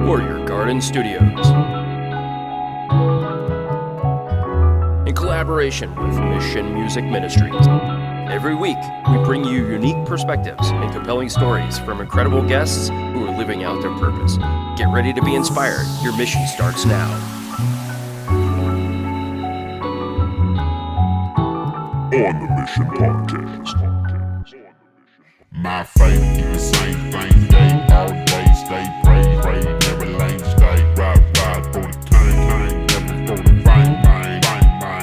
Warrior Garden Studios. In collaboration with Mission Music Ministries. Every week, we bring you unique perspectives and compelling stories from incredible guests who are living out their purpose. Get ready to be inspired. Your mission starts now. On the Mission Podcast. My faith in the same thing, day all day, stay pray, never lame, stay ride for the time, never for the fine,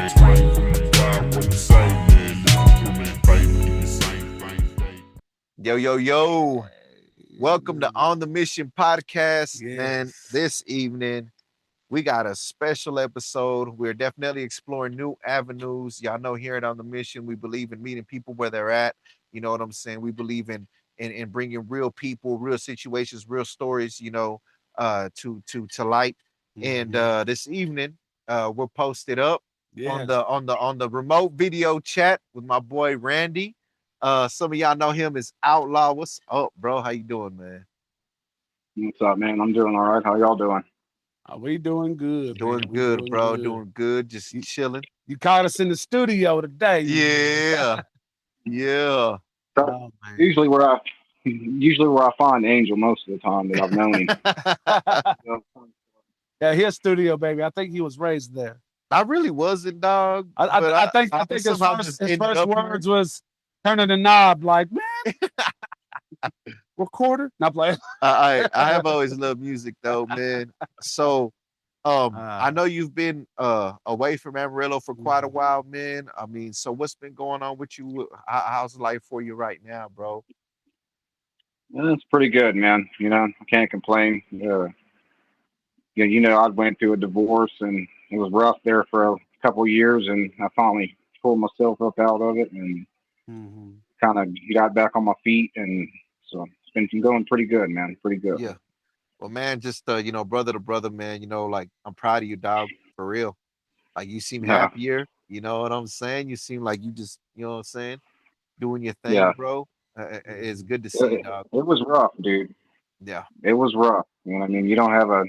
swing from the God, what you say, man, listen to me, faith in the same thing, day. Yo. Welcome to On the Mission Podcast. Yes. Man, this evening we got a special episode. We're definitely exploring new avenues. Y'all know here at On the Mission, we believe in meeting people where they're at. You know what I'm saying? We believe in bringing real people, real situations, real stories, to light. And this evening, we're posted up on the remote video chat with my boy Randy. Some of y'all know him as Outlaw. What's up, bro? How you doing, man? What's up, man? I'm doing all right. How y'all doing? We doing good. Doing man. good, bro. Doing good. Just chilling. You caught us in the studio today. Yeah. Yeah. Oh, man. Usually where I find Angel most of the time that I've known him. Yeah, his studio, baby. I think he was raised there. I really wasn't, dog. I think his somehow first ended up words was turning the knob like, man, recorder. Not playing. I have always loved music though, man. So I know you've been away from Amarillo for quite a while, man. I mean, so what's been going on with you? How's life for you right now, bro? Yeah, it's pretty good, man. I can't complain. I went through a divorce and it was rough there for a couple of years, and I finally pulled myself up out of it and kind of got back on my feet, and so it's been going pretty good, man. Pretty good. Yeah. Well, man, just brother to brother, man. Like I'm proud of you, dog, for real. Like you seem happier. You know what I'm saying? You seem like you just, you know what I'm saying, doing your thing, bro. It's good to see, dog. It was rough, dude. Yeah. It was rough. You know what I mean? You don't have I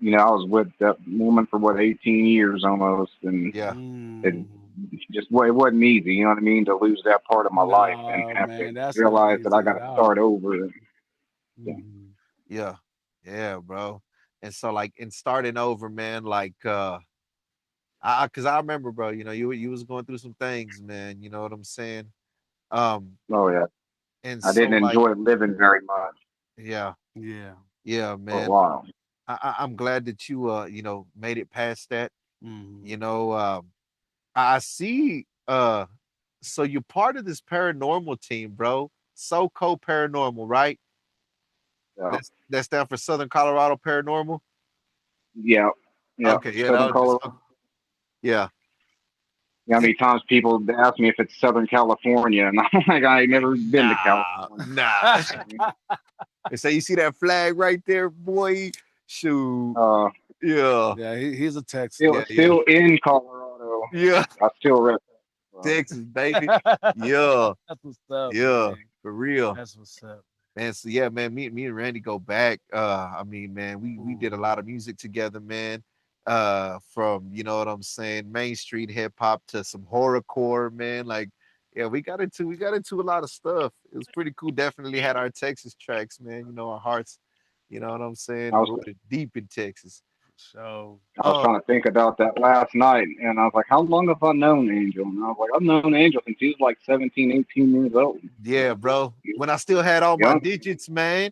was with that woman for 18 years almost, and it wasn't easy. You know what I mean? To lose that part of my life and have to realize that I got to start over. Yeah, bro. And so, like, in starting over, man, like, because I remember, bro, you was going through some things, man. You know what I'm saying? Oh yeah. And I didn't enjoy living very much. Yeah, man. For a while. I'm glad that you made it past that. I see so you're part of this paranormal team, bro. SoCo Paranormal, right? Yeah. That's down for Southern Colorado Paranormal. Yeah. Okay. Yeah. Southern Colorado. Yeah. How many times people ask me if it's Southern California, and I'm like, I ain't never been to California. Nah. And so you see that flag right there, boy? Shoot. Yeah, he's a Texan. Still in Colorado. Yeah. I still rep Texas, baby. Yeah. That's what's up. Yeah, man. for real. That's what's up. Man, so yeah, man, me and Randy go back. I mean, man, we did a lot of music together, man. From, you know what I'm saying, Main Street hip hop to some horrorcore, man. Like, yeah, we got into a lot of stuff. It was pretty cool. Definitely had our Texas tracks, man. Our hearts, you know what I'm saying, rooted deep in Texas. So I was trying to think about that last night, and I was like, how long have I known Angel? And I was like, I've known Angel since he was like 17, 18 years old. Yeah, bro. When I still had all my digits, man.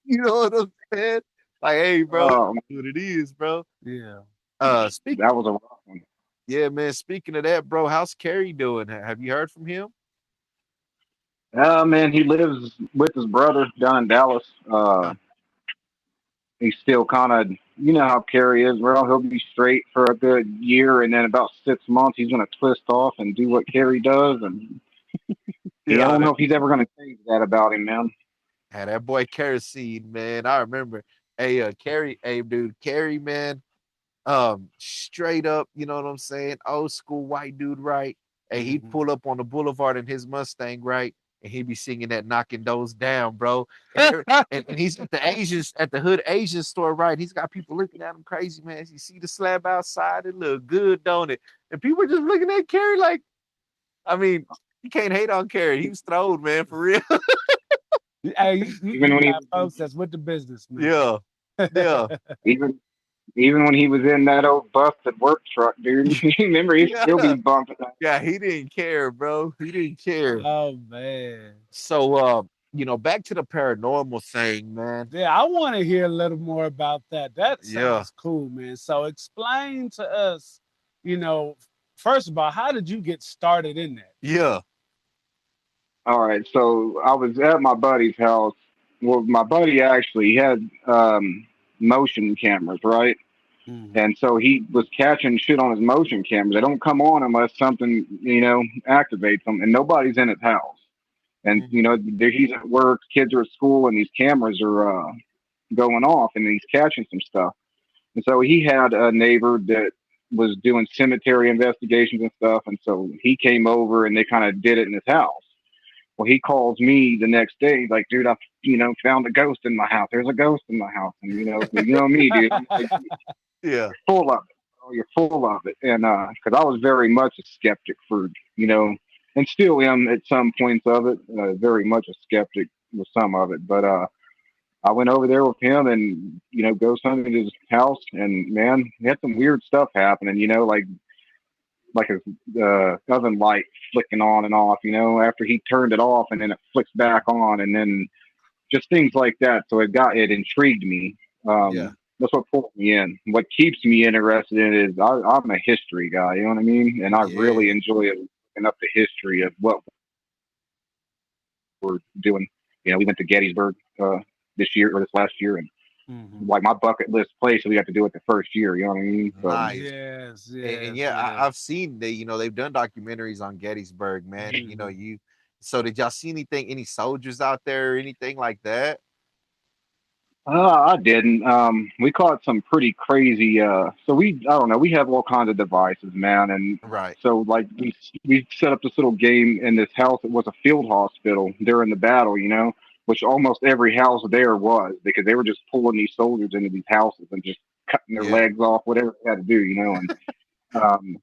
You know what I'm saying? Like, hey, bro, that's what it is, bro. Yeah. That was a rough one. Yeah, man. Speaking of that, bro, how's Kerry doing? Have you heard from him? Man, he lives with his brother down in Dallas. He's still kind of, you know how Kerry is, bro. He'll be straight for a good year, and then about 6 months, he's going to twist off and do what Kerry does. And I don't know if he's ever going to change that about him, man. Had that boy Kerosene, man. I remember. Hey, Kerry, man. Straight up, you know what I'm saying? Old school white dude, right? Hey, he'd pull up on the boulevard in his Mustang, right? and he be singing that knocking those down, bro. And he's at the hood Asian store, right? He's got people looking at him crazy, man. You see the slab outside, it look good, don't it? And people are just looking at Kerry like, I mean, you can't hate on Kerry. He was throwed, man, for real. Hey, Even when you he got folks that's with the business, man. Yeah. Yeah. even when he was in that old busted work truck, dude. Remember, he'd still be Yeah. bumping. Yeah, he didn't care, bro. He didn't care. Oh man. So back to the paranormal thing, man. Yeah, I want to hear a little more about that. That Yeah. sounds cool, man. So explain to us, first of all, how did you get started in that? Yeah. All right, so I was at my buddy's house. Well, my buddy actually had motion cameras, right? Mm-hmm. And so he was catching shit on his motion cameras. They don't come on unless something, activates them. And nobody's in his house. And he's at work, kids are at school, and these cameras are going off, and he's catching some stuff. And so he had a neighbor that was doing cemetery investigations and stuff. And so he came over, and they kind of did it in his house. Well, he calls me the next day, like, dude, I, found a ghost in my house. There's a ghost in my house, and you know me, dude. I'm like, Yeah. full of it. Oh, you're full of it. And because I was very much a skeptic for, and still am at some points of it, very much a skeptic with some of it. But I went over there with him and, ghost hunting his house, and man, he had some weird stuff happening, like a oven light flicking on and off, after he turned it off, and then it flicks back on, and then just things like that. So it intrigued me. Yeah. That's what pulled me in. What keeps me interested in it is I'm a history guy, you know what I mean? And I really enjoy looking up the history of what we're doing. We went to Gettysburg this last year, and like my bucket list place, so we got to do it the first year, you know what I mean? So, Nice. Yes, And I've seen they've done documentaries on Gettysburg, man. And so did y'all see any soldiers out there or anything like that? I didn't. We caught some pretty crazy. I don't know. We have all kinds of devices, man, and Right. so like we set up this little game in this house. It was a field hospital during the battle, which almost every house there was, because they were just pulling these soldiers into these houses and just cutting their legs off, whatever they had to do, and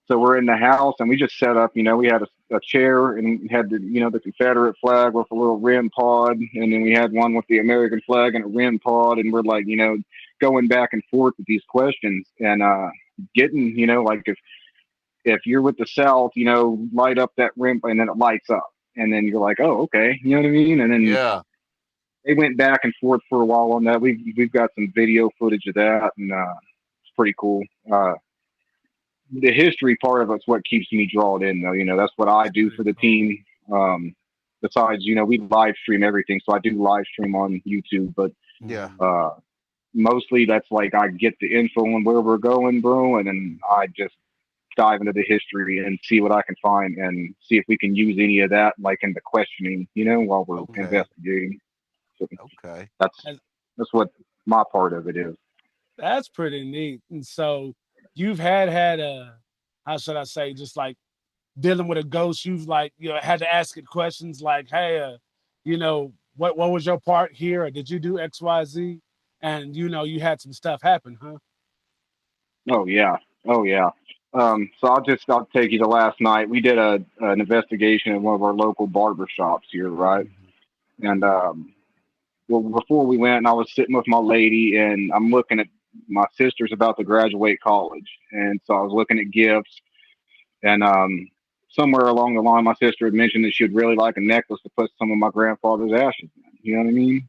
so we're in the house, and we just set up, we had a chair, and had the Confederate flag with a little rim pod, and then we had one with the American flag and a rim pod, and we're like, going back and forth with these questions, and getting, like if you're with the South, light up that rim, and then it lights up, and then you're like, oh, okay, you know what I mean? And then they went back and forth for a while on that. We've got some video footage of that, and it's pretty cool. The history part of it's what keeps me drawn in, though. That's what I do for the team. Besides, we live stream everything, so I do live stream on YouTube, but mostly that's like I get the info on where we're going, bro, and then I just dive into the history and see what I can find and see if we can use any of that, like in the questioning, while we're investigating. So that's what my part of it is. That's pretty neat. And so you've had a, how should I say, just like dealing with a ghost, you've had to ask it questions like, hey, what was your part here? Or did you do XYZ? And you had some stuff happen, huh? Oh yeah. So I'll take you to last night. We did an investigation at one of our local barber shops here, right? And well, before we went, I was sitting with my lady, and I'm looking at my sister's about to graduate college, and so I was looking at gifts, and somewhere along the line, my sister had mentioned that she would really like a necklace to put some of my grandfather's ashes in. You know what I mean?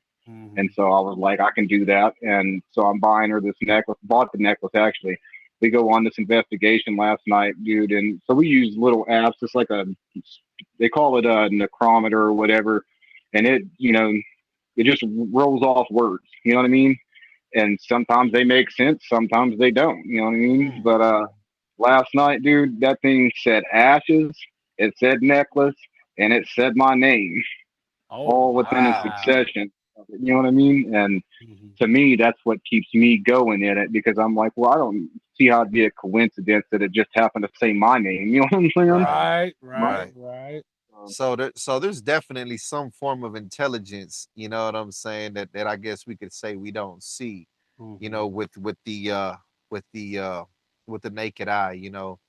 And so I was like, I can do that, and so I'm buying her this necklace. Bought the necklace actually. We go on this investigation last night, dude, and so we use little apps. It's like they call it a necrometer or whatever, and it just rolls off words. You know what I mean? And sometimes they make sense, sometimes they don't. You know what I mean? But last night, dude, that thing said ashes, it said necklace, and it said my name, all within a succession. You know what I mean? And to me, that's what keeps me going in it, because I'm like, well, I don't see how it'd be a coincidence that it just happened to say my name. You know what I'm saying? Right. So there's definitely some form of intelligence, you know what I'm saying, that I guess we could say we don't see, you know, Mm-hmm. with the with the naked eye, you know,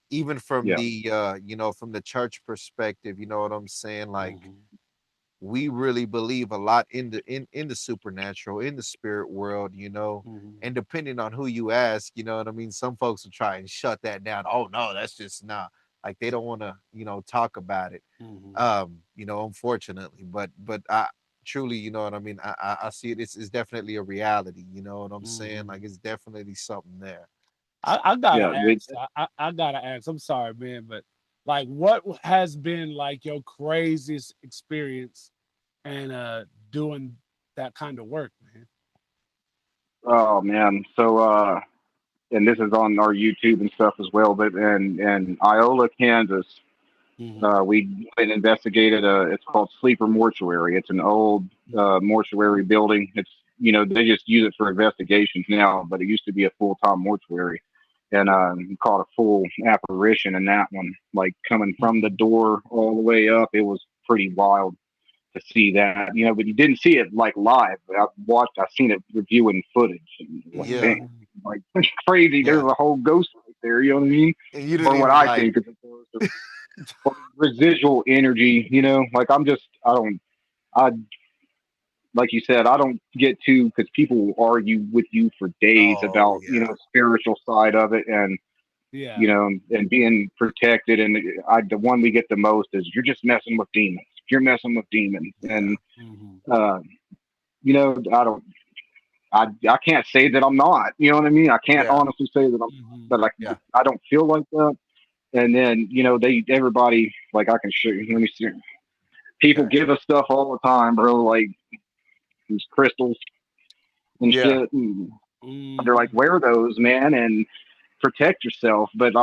even from Yeah, the you know, from the church perspective, you know what I'm saying? Like Mm-hmm. we really believe a lot in the supernatural, in the spirit world, you know. Mm-hmm. And depending on who you ask, you know what I mean, some folks will try and shut that down. Oh no, that's just not, like they don't want to, you know, talk about it. Mm-hmm. You know, unfortunately, but I truly, you know what I mean, I see it, it's definitely a reality, you know what I'm saying, Mm-hmm. like it's definitely something there. I gotta yeah. ask. I gotta ask. I'm sorry, man, but like, what has been like your craziest experience and doing that kind of work, man? Oh man. So and this is on our YouTube and stuff as well. But in Iola, Kansas, Mm-hmm. we went and investigated it's called Sleeper Mortuary. It's an old mortuary building. It's, they just use it for investigations now, but it used to be a full time mortuary. And we caught a full apparition in that one, like coming from the Mm-hmm. door all the way up. It was pretty wild to see that, but you didn't see it like live. I've seen it reviewing footage, and like, Yeah, damn, Mm-hmm. like crazy. There's yeah, a whole ghost right there. You know what I mean? and you didn't Or what even I like, think is or residual energy. Like I like you said, I don't get to, because people will argue with you for days oh about yeah, spiritual side of it, and Yeah. and being protected. And the one we get the most is, you're just messing with demons. You're messing with demons, yeah, and Mm-hmm. uh, I don't. I can't say that I'm not. You know what I mean? I can't yeah, honestly say that I'm, Mm-hmm. but yeah, I don't feel like that. And then everybody, like, I can show you. Let me see. People okay, give us stuff all the time, bro. Like these crystals and yeah, shit. And they're like, Mm-hmm. wear those, man, and protect yourself. But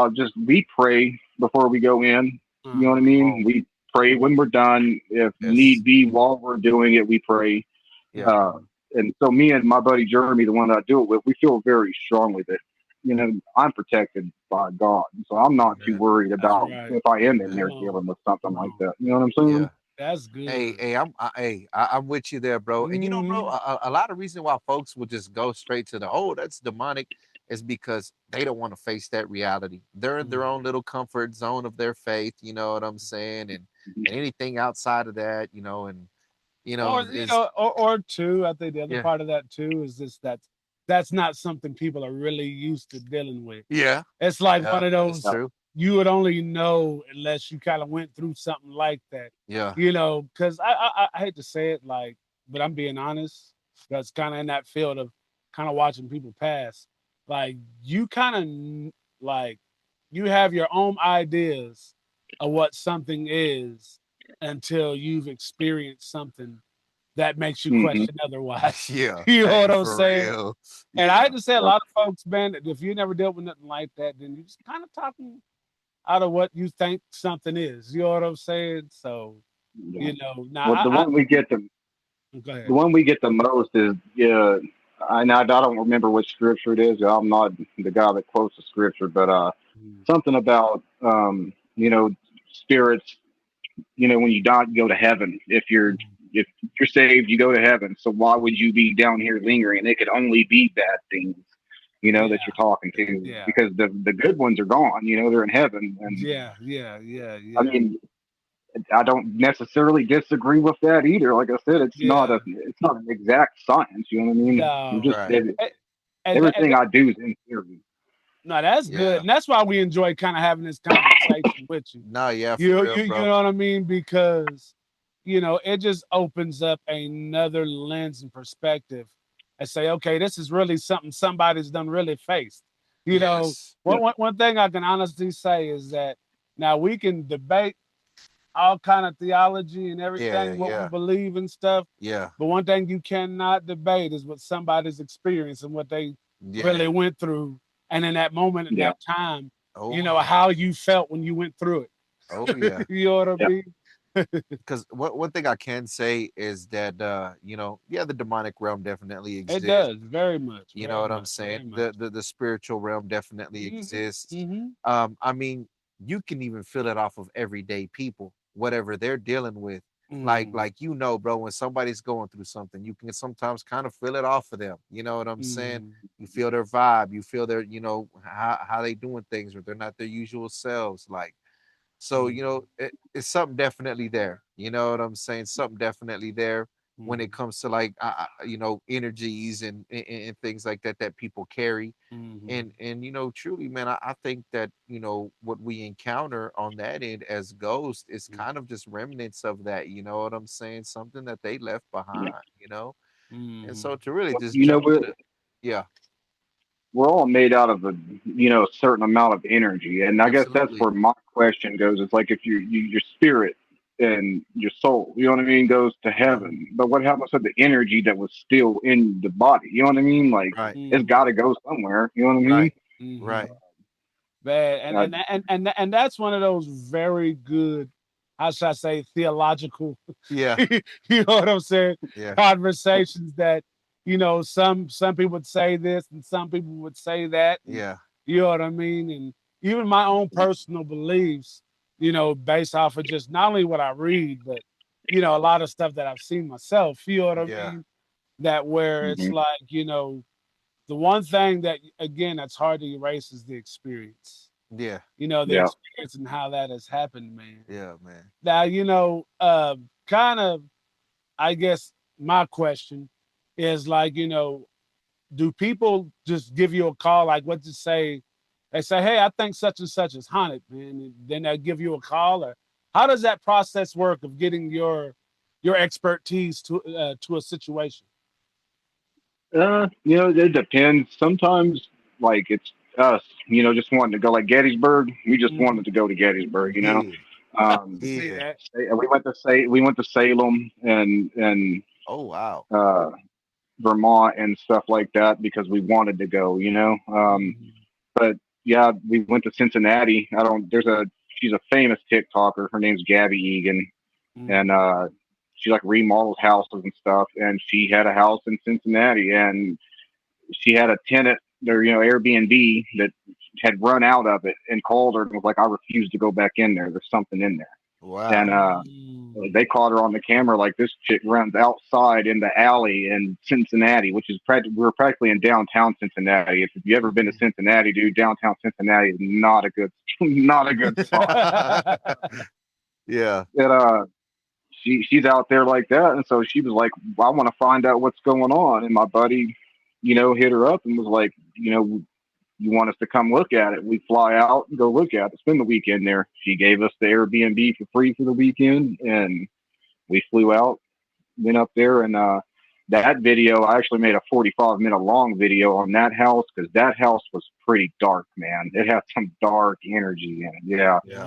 we pray before we go in. You know what I Uh-huh. mean? oh We pray when we're done. If yes, need be, while we're doing it, we pray. yeah, Uh, and so me and my buddy Jeremy, the one that I do it with, we feel very strongly that, I'm protected by God. So I'm not too amen, worried That's about right. if I am in amen, Come there on. dealing with something Come like on. that. You know what I'm yeah. saying? That's Hey, good. hey, I'm with you there, bro. And you know, bro, Mm-hmm. a lot of reason why folks will just go straight to the, oh, that's demonic, is because they don't want to face that reality. They're in their own Mm-hmm. little comfort zone of their faith, you know what I'm saying? And anything outside of that, you Or know, is or two. I think the other yeah, part of that too is just that's not something people are really used to dealing with. yeah, It's like yeah, one of that's Yeah. those, true. you would only know unless you kind of went through something like that. Yeah, Because I hate to say it, like, but I'm being honest. That's kind of in that field of kind of watching people pass. Like, you kind of like, you have your own ideas of what something is until you've experienced something that makes you Hmm. question otherwise. yeah. You know Hey, what I'm for saying? real. And I had Yeah, to say, a lot of folks, man, if you never dealt with nothing like that, then you're just kind of talking out of what you think something is. You know what I'm saying? So, Yeah. now Well, go the ahead. one we get the most is, I don't remember which scripture it is. I'm not the guy that quotes the scripture, but Mm, something about spirits. When you die, you go to heaven. mm, If you're saved, you go to heaven. So why would you be down here lingering? It could only be bad things, that yeah, you're talking to, yeah, because the good ones are gone. They're in heaven. And yeah, yeah, yeah, I yeah, mean, I don't necessarily disagree with that either. Like I said, yeah. it's not an exact science. You know what I mean? No, right. and Everything I do is in theory. no, that's good, Yeah. and that's why we enjoy kind of having this conversation with you. No, yeah, for You real, you you bro. know what I mean? Because it just opens up another lens and perspective and say, okay, this is really something somebody's done really faced. You know, Yes. Yeah, one thing I can honestly say is that now we can debate all kind of theology and Yeah, everything, what we yeah, believe and stuff. yeah, But one thing you cannot debate is what somebody's experience and what they yeah. really went through. And in that moment, in yeah, that time, Oh yeah. how you felt when you went through Oh it. yeah. You know what I yeah, mean? Because one thing I can say is that yeah, the demonic realm definitely It exists. does You know very what I'm much, saying? very much. The spiritual realm definitely Mhm, exists. mhm. I mean, you can even feel it off of everyday people. whatever they're dealing with. Like you know, bro, when somebody's going through something, you can sometimes kind of feel it off of them. You know what I'm saying? You feel their vibe, you feel their, you know, how they doing things, or they're not their usual selves. Like, so, you know, it's something definitely there. You know what I'm saying? Something definitely there when it comes to like, you know, energies and things like that that people carry. And you know, truly, man, I think that, you know, what we encounter on that end as ghosts is kind of just remnants of that. You know what I'm saying? Something that they left behind. You know, and so to really just You know jump what? to, yeah, We're all made out of a certain amount of energy, and I guess that's absolutely, where my question goes. It's like if your spirit and your soul, you know what I mean, goes to heaven, but what happens to the energy that was still in the body? You know what I mean? Like right, it's got to go somewhere. You know what I mean? right, right, Man, Uh, and that's one of those very good, how should I say, theological, yeah, you know what I'm saying, yeah, conversations that, you know, some people would say this and some people would say that, and yeah, you know what I mean, and even my own personal beliefs, you know, based off of just not only what I read, but you know, a lot of stuff that I've seen myself. You know what I yeah, mean? That where it's mhm. like, you know, the one thing that again that's hard to erase is the experience. yeah, You know, the Yeah. experience and how that has happened, man. yeah, man. Now, you know, kind of, I guess my question is like, you know, do people just give you a call, like what to say? They say, hey, I think such and such is haunted, man. And then they'll give you a call, or how does that process work of getting your expertise to a situation? You know, it depends. Sometimes, like it's us, just wanting to go like Gettysburg. We just wanted Mhm. to go to Gettysburg. Yeah, See yeah. that? We went to Salem and Oh wow. uh, Vermont and stuff like that because we wanted to go. Mhm. But yeah, we went to Cincinnati. I don't. She's a famous TikToker. Her name's Gabby Egan, and Mhm. she like remodels houses and stuff. And she had a house in Cincinnati, and she had a tenant there, Airbnb that had run out of it and called her and was like, I refuse to go back in there. There's something in there. And Wow. they caught her on the camera like this chick runs outside in the alley in Cincinnati, which is we're practically in downtown Cincinnati. If you ever been to Mhm. Cincinnati, dude, downtown Cincinnati is not a good not a good spot. Yeah. And she's out there like that, and so she was like, well, I want to find out what's going on. And my buddy, hit her up and was like, you want us to come look at it? We fly out and go look at it, spend the weekend there. She gave us the Airbnb for free for the weekend, and we flew out, went up there, and that video, I actually made a 45-minute long video on that house because that house was pretty dark, man. It had some dark energy in it. Yeah. Yeah.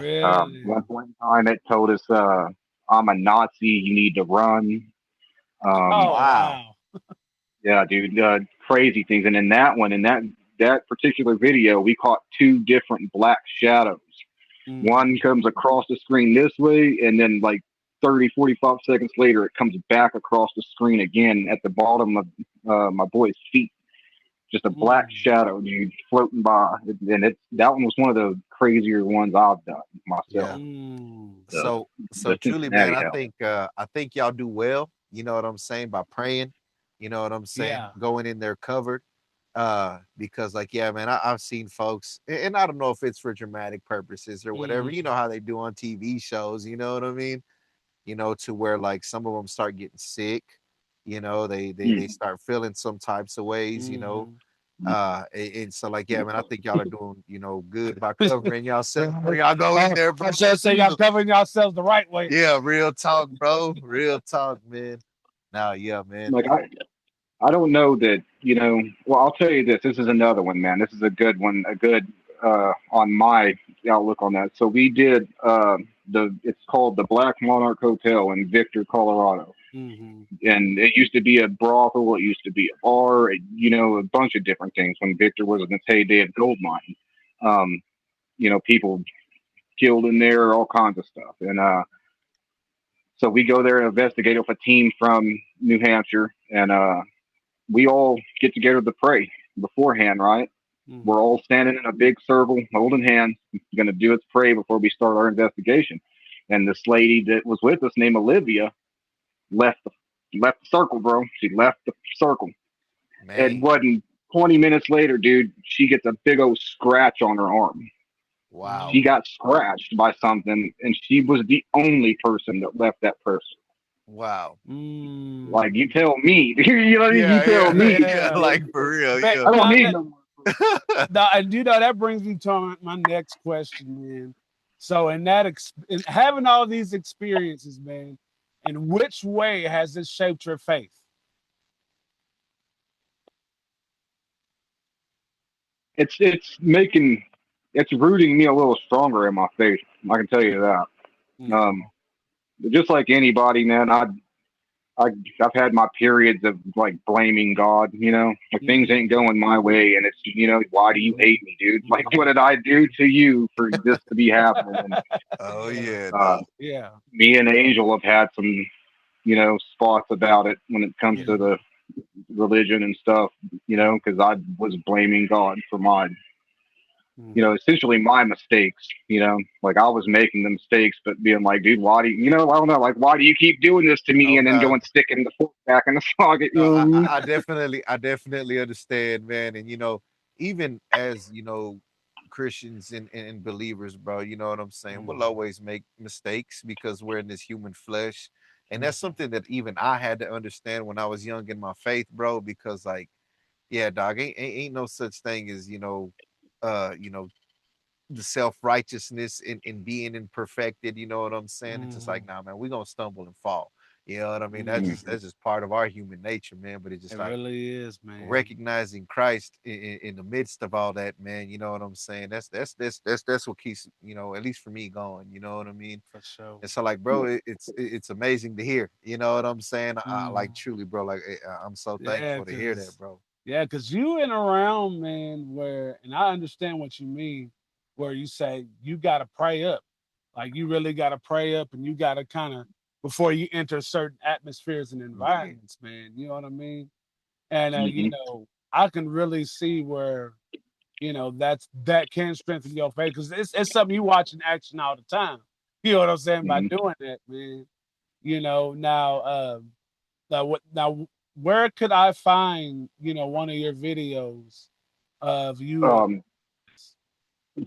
One Really? point in time, it told us, I'm a Nazi. You need to run. Um, Oh Wow. wow. yeah, dude, crazy things. And in that one, in that particular video, we caught two different black shadows. One Mhm. comes across the screen this way, and then like 30, 45 seconds later, it comes back across the screen again at the bottom of my boy's feet. Just a black Mhm. shadow, dude, floating by. And that one was one of the crazier ones I've done myself. Yeah. Mm. The, So the truly, man, Cincinnati house. I think y'all do well, you know what I'm saying, by praying, you know what I'm saying, Yeah. going in there covered. Because like, yeah, man, I've seen folks, and I don't know if it's for dramatic purposes or whatever, you know Mhm. how they do on TV shows, you know what I mean? You know, to where like some of them start getting sick, you know, they Mm. start feeling some types of ways, you know. Mhm. And so like, yeah, man, I think y'all are doing, you know, good by covering y'allself when y'all go in there, I bro. should say y'all covering yourselves the right way. Yeah, real talk, bro. Real talk, man. Now, yeah, man. Like I don't know that, well, I'll tell you this. This is another one, man. This is a good one, a good on my outlook on that. So we did it's called the Black Monarch Hotel in Victor, Colorado. Mhm. And it used to be a brothel, it used to be a bar, a bunch of different things when Victor was in its heyday of gold mining. Um, people killed in there, all kinds of stuff. And so we go there and investigate with a team from New Hampshire, and we all get together to pray beforehand, right? We're Mhm. all standing in a big circle, holding hands, going to do its pray before we start our investigation. And this lady that was with us named Olivia left left the circle, bro. She left the circle. It Man. wasn't 20 minutes later, dude. She gets a big old scratch on her arm. Wow. She got scratched by something, and she was the only person that left that person. Wow. Like you Mm. tell me, you know, you Yeah, tell yeah, me. yeah. Yeah. Like for real, But yeah. I don't now, need no more. now, and that brings me to my next question, man. So, in having all these experiences, man, in which way has this shaped your faith? It's it's rooting me a little stronger in my faith. I can tell you that. Mm-hmm. Um, just like anybody, man, I I've had my periods of like blaming God. You know, like things ain't Mm-hmm. going my way, and it's why do you hate me, dude? Like, what Mm-hmm. did I do to you for this to be happening? And Oh Yeah, yeah, uh, dog. yeah, me and Angel have had some spots about it when it comes to Yeah. the religion and stuff. Because I was blaming God for my mm-hmm. essentially my mistakes. Like I was making the mistakes, but being like, dude, why do I don't know, like, why do you keep doing this to me? Oh And then no. going sticking the fork back in the socket. No, You know what I mean? I definitely understand, man. And even as Christians and believers, bro, you know what I'm saying? We'll Mm-hmm. always make mistakes because we're in this human flesh. And that's Mm-hmm. something that even I had to understand when I was young in my faith, bro, because like, yeah, dog, ain't no such thing as, uh, you know, the self-righteousness in being imperfected, you know what I'm saying? It's just like, Mm-hmm. nah, man, we're gonna stumble and fall. You know what I mean? That's just Mm-hmm. that's just part of our human nature, man. But it's It just like really is, man. recognizing Christ in the midst of all that, man. You know what I'm saying? That's what keeps, at least for me, going. You know what I mean? For sure. And so, like, bro, it's amazing to hear. You know what I'm saying? Like Mm. truly, bro. Like, I'm so Yeah, thankful to hear that, bro. cause you in around, man, where and I understand what you mean, where you say you gotta pray up. Like you really gotta pray up and you gotta kinda before you enter certain atmospheres and Yeah. environments, man. You know what I mean? And Hmm. I can really see where, that can strengthen your faith because it's something you watch in action all the time. You know what I'm saying? By Hmm. doing that, man. Now where could I find, one of your videos of you Um,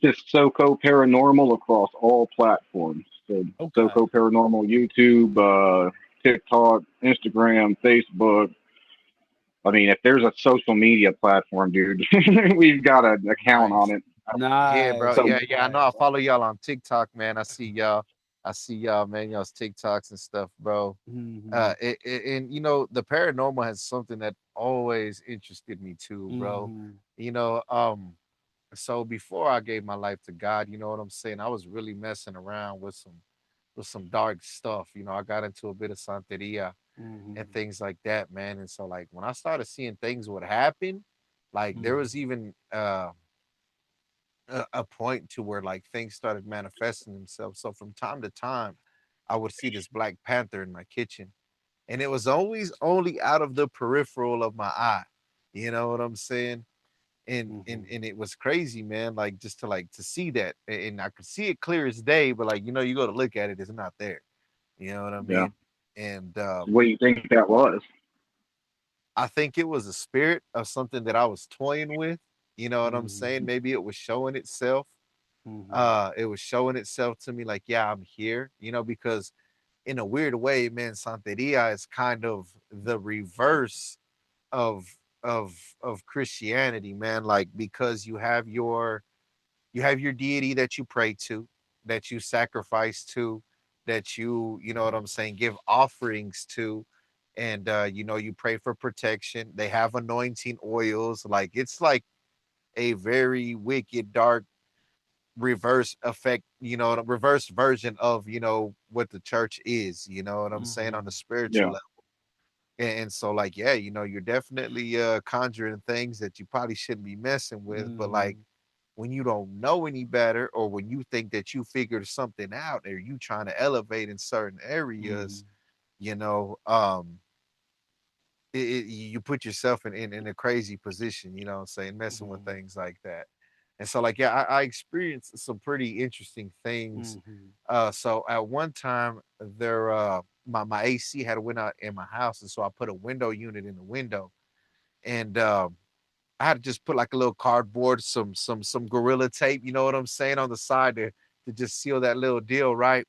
just SoCo Paranormal across all platforms. So okay. SoCo Paranormal, YouTube, TikTok, Instagram, Facebook. I mean, if there's a social media platform, dude, we've got an account on Nice. it. Yeah, bro. Nice, So Yeah. I know. I nice. follow y'all on TikTok, man. I see y'all. I see y'all, man. Y'all's TikToks and stuff, bro. Mhm. And the paranormal has something that always interested me too, bro. Mhm. You know, um, so before I gave my life to God, you know what I'm saying? I was really messing around with some dark stuff. I got into a bit of Santeria and Mhm. things like that, man. And so like when I started seeing things would happen, like there Mhm. was even a point to where like things started manifesting themselves. So from time to time, I would see this Black Panther in my kitchen, and it was always only out of the peripheral of my eye. You know what I'm saying? And and Mhm. and it was crazy, man. Like just to see that, and I could see it clear as day, but like you go to look at it, it's not there. You know what I yeah, mean? And so what do you think that was? I think it was a spirit of something that I was toying with. You know what I'm Mhm. saying? Maybe it was showing itself. Mhm. It was showing itself to me like, yeah, I'm here, because in a weird way, man, Santeria is kind of the reverse of of Christianity, man. Like because you have your deity that you pray to, that you sacrifice to, that you know what I'm saying, give offerings to, and you pray for protection. They have anointing oils. Like it's like a very wicked, dark reverse effect, the reverse version of, what the church is, you know what I'm saying, on the Mhm. spiritual Yeah. level. And so like, yeah, you're definitely conjuring things that you probably shouldn't be messing with. But like Mhm. when you don't know any better, or when you think that you figured something out, or you trying to elevate in certain areas, Mhm. you know, you put yourself in a crazy position, you know what I'm saying, messing with Mhm. things like that. And so like, yeah, I experienced some pretty interesting things. So at one time there, my AC had went out in my house, and so I put a window unit in the window, and I had to just put like a little cardboard, some gorilla tape, you know what I'm saying, on the side to just seal that little deal, right?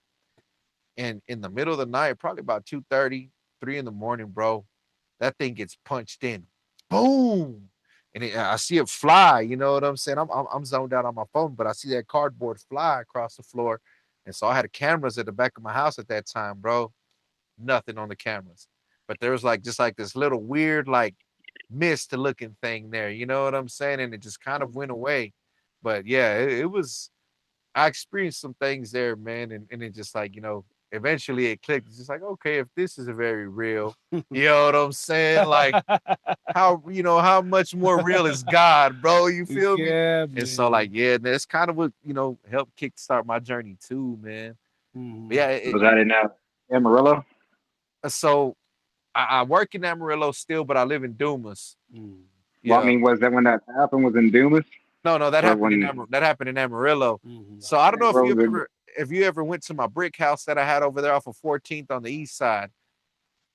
And in the middle of the night, probably about 2:30, 3 in the morning, bro, that thing gets punched in. Boom. And I see it fly, you know what I'm saying? I'm zoned out on my phone, but I see that cardboard fly across the floor. And so I had cameras at the back of my house at that time, bro. Nothing on the cameras. But there was like just like this little weird, like mist looking thing there, you know what I'm saying? And it just kind of went away. But yeah, it was, I experienced some things there, man, and it just like, eventually it clicked. It's just like, okay, if this is a very real, you know what I'm saying? Like how much more real is God, bro? You feel me? Yeah, And so like, man. yeah, that's kind of what, helped kickstart my journey too, man. But yeah, Was that in Amarillo? so I work in Amarillo still, but I live in Dumas. Well, I Yeah. mean, was that when that happened? Was in Dumas? No, that Or happened in when? that happened in Amarillo. So I don't Okay, know where was it? if you ever went to my brick house that I had over there off of 14th on the east side.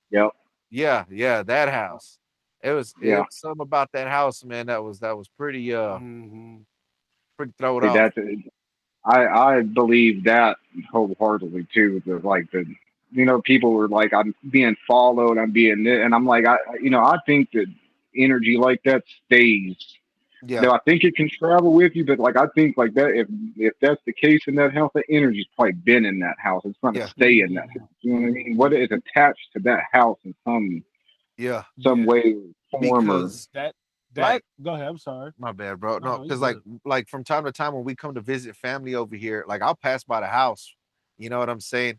Yep. Yeah, that house. It Yeah. was something about that house, man. That was pretty pretty throw it See, off. I believe that wholeheartedly too. People were like, I'm being followed, I'm being, and I'm like, I think that energy like that stays. Yeah, Now I think it can travel with you, but like I think like that, if that's the case in that house, that energy's probably been in that house. It's going to yeah, stay in that house. You know what I mean? What is attached to that house in yeah. some Yeah. way, form, or Because That like, go ahead. I'm sorry. my bad, bro. No, No, no, you because good. like from time to time when we come to visit family over here, like I'll pass by the house. You know what I'm saying?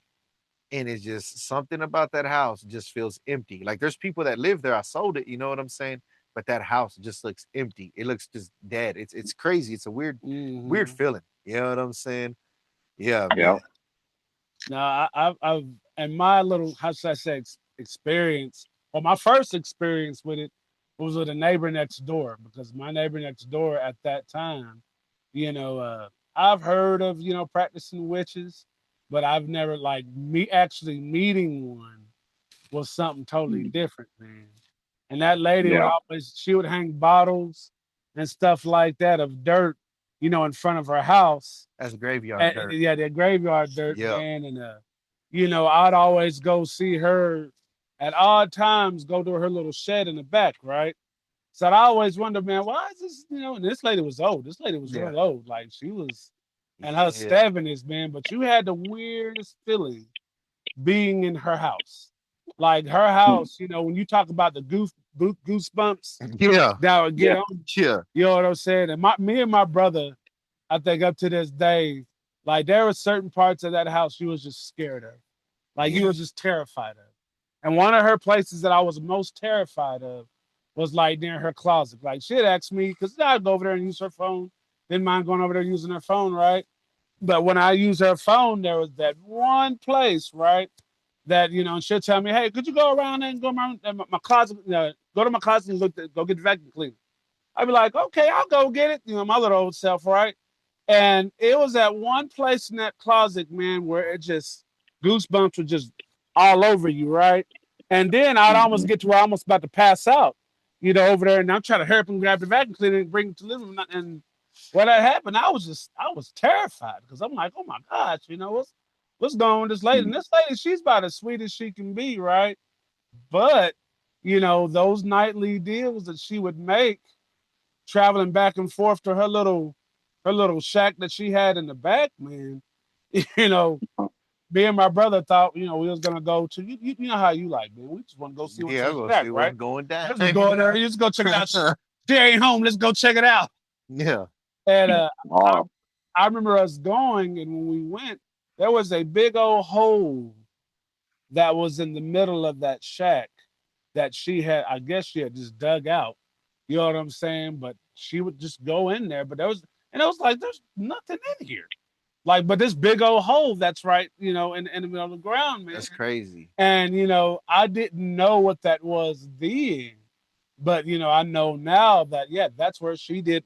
And it's just something about that house just feels empty. Like there's people that live there. I sold it, you know what I'm saying? But that house just looks empty. It looks just dead. It's crazy. It's a weird feeling. You know what I'm saying? Yeah, yeah. man. Now, I've and my little how should I say experience, or my first experience with it was with a neighbor next door because my neighbor next door at that time, I've heard of practicing witches, but I've never like me actually meeting one was something totally different, man. And that lady would Yeah. always she would hang bottles and stuff like that of dirt, in front of her house. That's graveyard And, dirt. yeah, the graveyard dirt, Yep. man. And I'd always go see her at odd times, go to her little shed in the back, right? So I always wonder, man, why is this, and this lady was old. This lady was Yeah. real old. Like she was in her Yeah. 70s, man. But you had the weirdest feeling being in her house. Like her house, when you talk about the goosebumps Yeah. that would get Yeah. on, Yeah. you know what I'm saying? And me and my brother, I think up to this day, like there were certain parts of that house you was just scared of. Like you was just terrified of. And one of her places that I was most terrified of was like near her closet. Like she'd ask me, because I'd go over there and use her phone. Didn't mind going over there using her phone, right? But when I use her phone, there was that one place, right? That she'll tell me, "Hey, could you go around and go around my closet? Go to my closet and go get the vacuum cleaner." I'd be like, "Okay, I'll go get it." My little old self, right? And it was at one place in that closet, man, where it just goosebumps were just all over you, right? And then I'd almost get to where I almost about to pass out, over there, and I'm trying to hurry up and grab the vacuum cleaner and bring it to the living room. And when that happened, I was terrified because I'm like, "Oh my gosh, what's going on with this lady?" And this lady, she's about as sweet as she can be, right? But those nightly deals that she would make, traveling back and forth to her little shack that she had in the back, man. You know, Me and my brother thought, we was gonna go to you know how you like, man. We just want to go see what's Yeah, in I'm the gonna shack, see what's right? going down. Let's just go in there. You just go check it out. She ain't home. Let's go check it out. Yeah. And I, Oh, I remember us going, and when we went, there was a big old hole that was in the middle of that shack that she had. I guess she had just dug out. You know what I'm saying? But she would just go in there. But and it was like, there's nothing in here. Like, but this big old hole that's right, in the middle of the ground, man. That's crazy. And I didn't know what that was then, but I know now that that's where she did,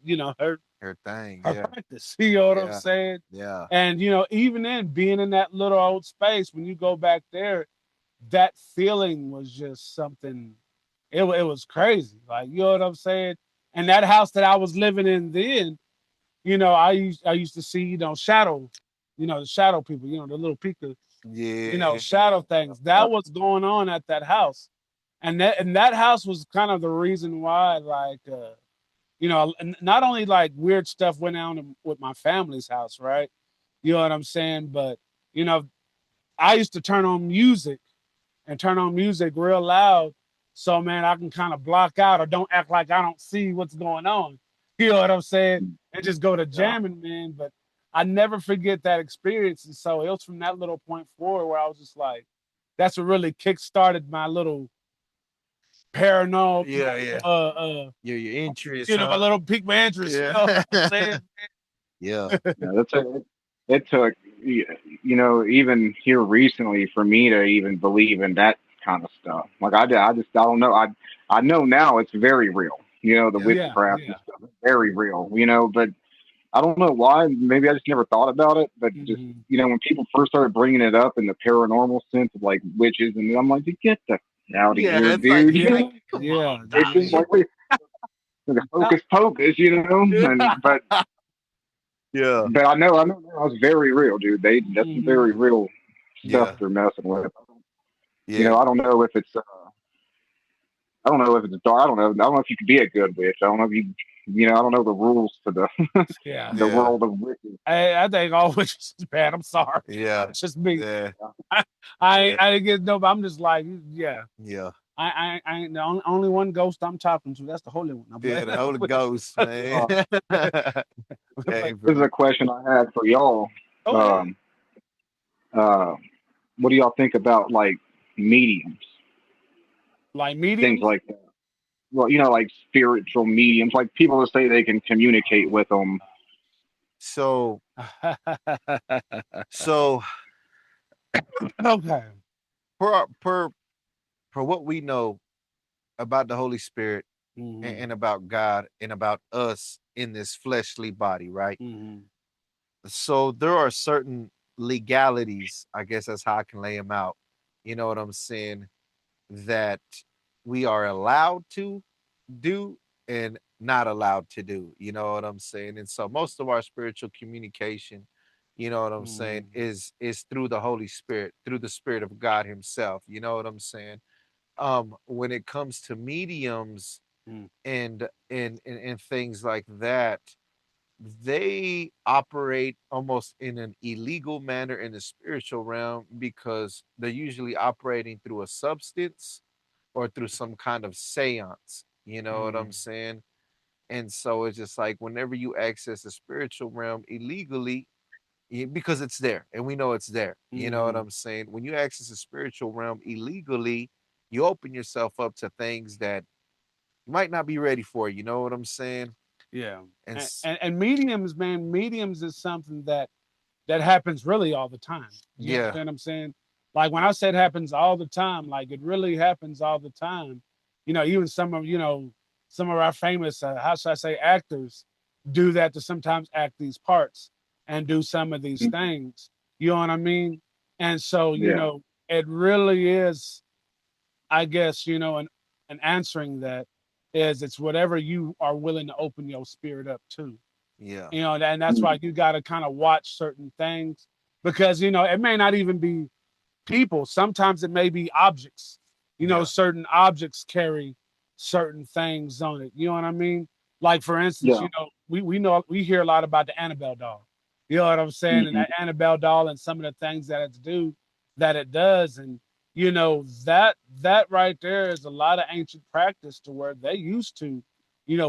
Everything. her Yeah. practice. You know what I'm Yeah. saying? Yeah. And even then, being in that little old space, when you go back there, that feeling was just something. It was crazy. Like, you know what I'm saying? And that house that I was living in then, I used to see, shadow, the shadow people, the little Pika, Yeah. shadow things. That was going on at that house. And that house was kind of the reason why, like, not only like weird stuff went on with my family's house, right? You know what I'm saying? But you know, I used to turn on music real loud, so man, I can kind of block out or don't act like I don't see what's going on. You know what I'm saying? And just go to Yeah. jamming, man. But I never forget that experience. And so it was from that little point forward where I was just like, that's what really kick started my little paranormal, Yeah. Yeah. Your interest, my huh? little pique my interest. You know what I'm Yeah. saying? Yeah. Yeah, it took even here recently for me to even believe in that kind of stuff. Like I don't know. I know now it's very real. The Yeah. Yeah, witchcraft and yeah. stuff is very real. But I don't know why. Maybe I just never thought about it. But just Hmm. when people first started bringing it up in the paranormal sense of like witches, and I'm like, get the out of Yeah. here, It's like, dude. Yeah, come yeah. on, It's just man. like wait, the Now, hocus pocus, and Yeah. but I know now it's very real, dude. That's some mhm. very real stuff Yeah. they're messing with. Yeah. I don't know if it's I don't know if it's dark. I don't know if you can be a good witch. I don't know if I don't know the rules to the Yeah. the Yeah. world of witches. I think all witches is bad. I'm sorry. Yeah. It's just me. Yeah. I, I didn't get no, but I'm just like, yeah. Yeah. I ain't the only one ghost I'm talking to. That's the Holy One. I'm Yeah. like, The Holy Ghost, man. Uh, Hey, this is bro. a question I had for y'all. go ahead. Um, uh, what do y'all think about like mediums, Like things mediums. like that? Well, like spiritual mediums, like people that say they can communicate with them. So, so Okay. per what we know about the Holy Spirit Hmm. and about God and about us in this fleshly body, right? Hmm. So there are certain legalities, I guess that's how I can lay them out. You know what I'm saying? That we are allowed to do and not allowed to do. You know what I'm saying? And so most of our spiritual communication, you know what I'm saying, Hmm. is through the Holy Spirit, through the Spirit of God Himself. You know what I'm saying? When it comes to mediums and things like that, they operate almost in an illegal manner in the spiritual realm because they're usually operating through a substance or through some kind of seance. You know what I'm Hmm. saying? And so it's just like whenever you access the spiritual realm illegally, because it's there and we know it's there. You know what Hmm. I'm saying? When you access the spiritual realm illegally, you open yourself up to things that you might not be ready for. You know what I'm saying? Yeah. And And mediums, man, mediums is something that happens really all the time. You yeah, understand what I'm saying? Like when I said happens all the time, like it really happens all the time. Even some of our famous, how should I say, actors do that to sometimes act these parts and do some of these things. You know what I mean? And so, Yeah, it really is, I guess, an answering that is it's whatever you are willing to open your spirit up to. yeah, And that's why you got to kind of watch certain things because it may not even be people. Sometimes it may be objects. yeah. Certain objects carry certain things on it. You know what I mean? Like for instance, yeah, we hear a lot about the Annabelle doll. You know what I'm saying? And hmm that Annabelle doll and some of the things that it does, and that right there is a lot of ancient practice to where they used to,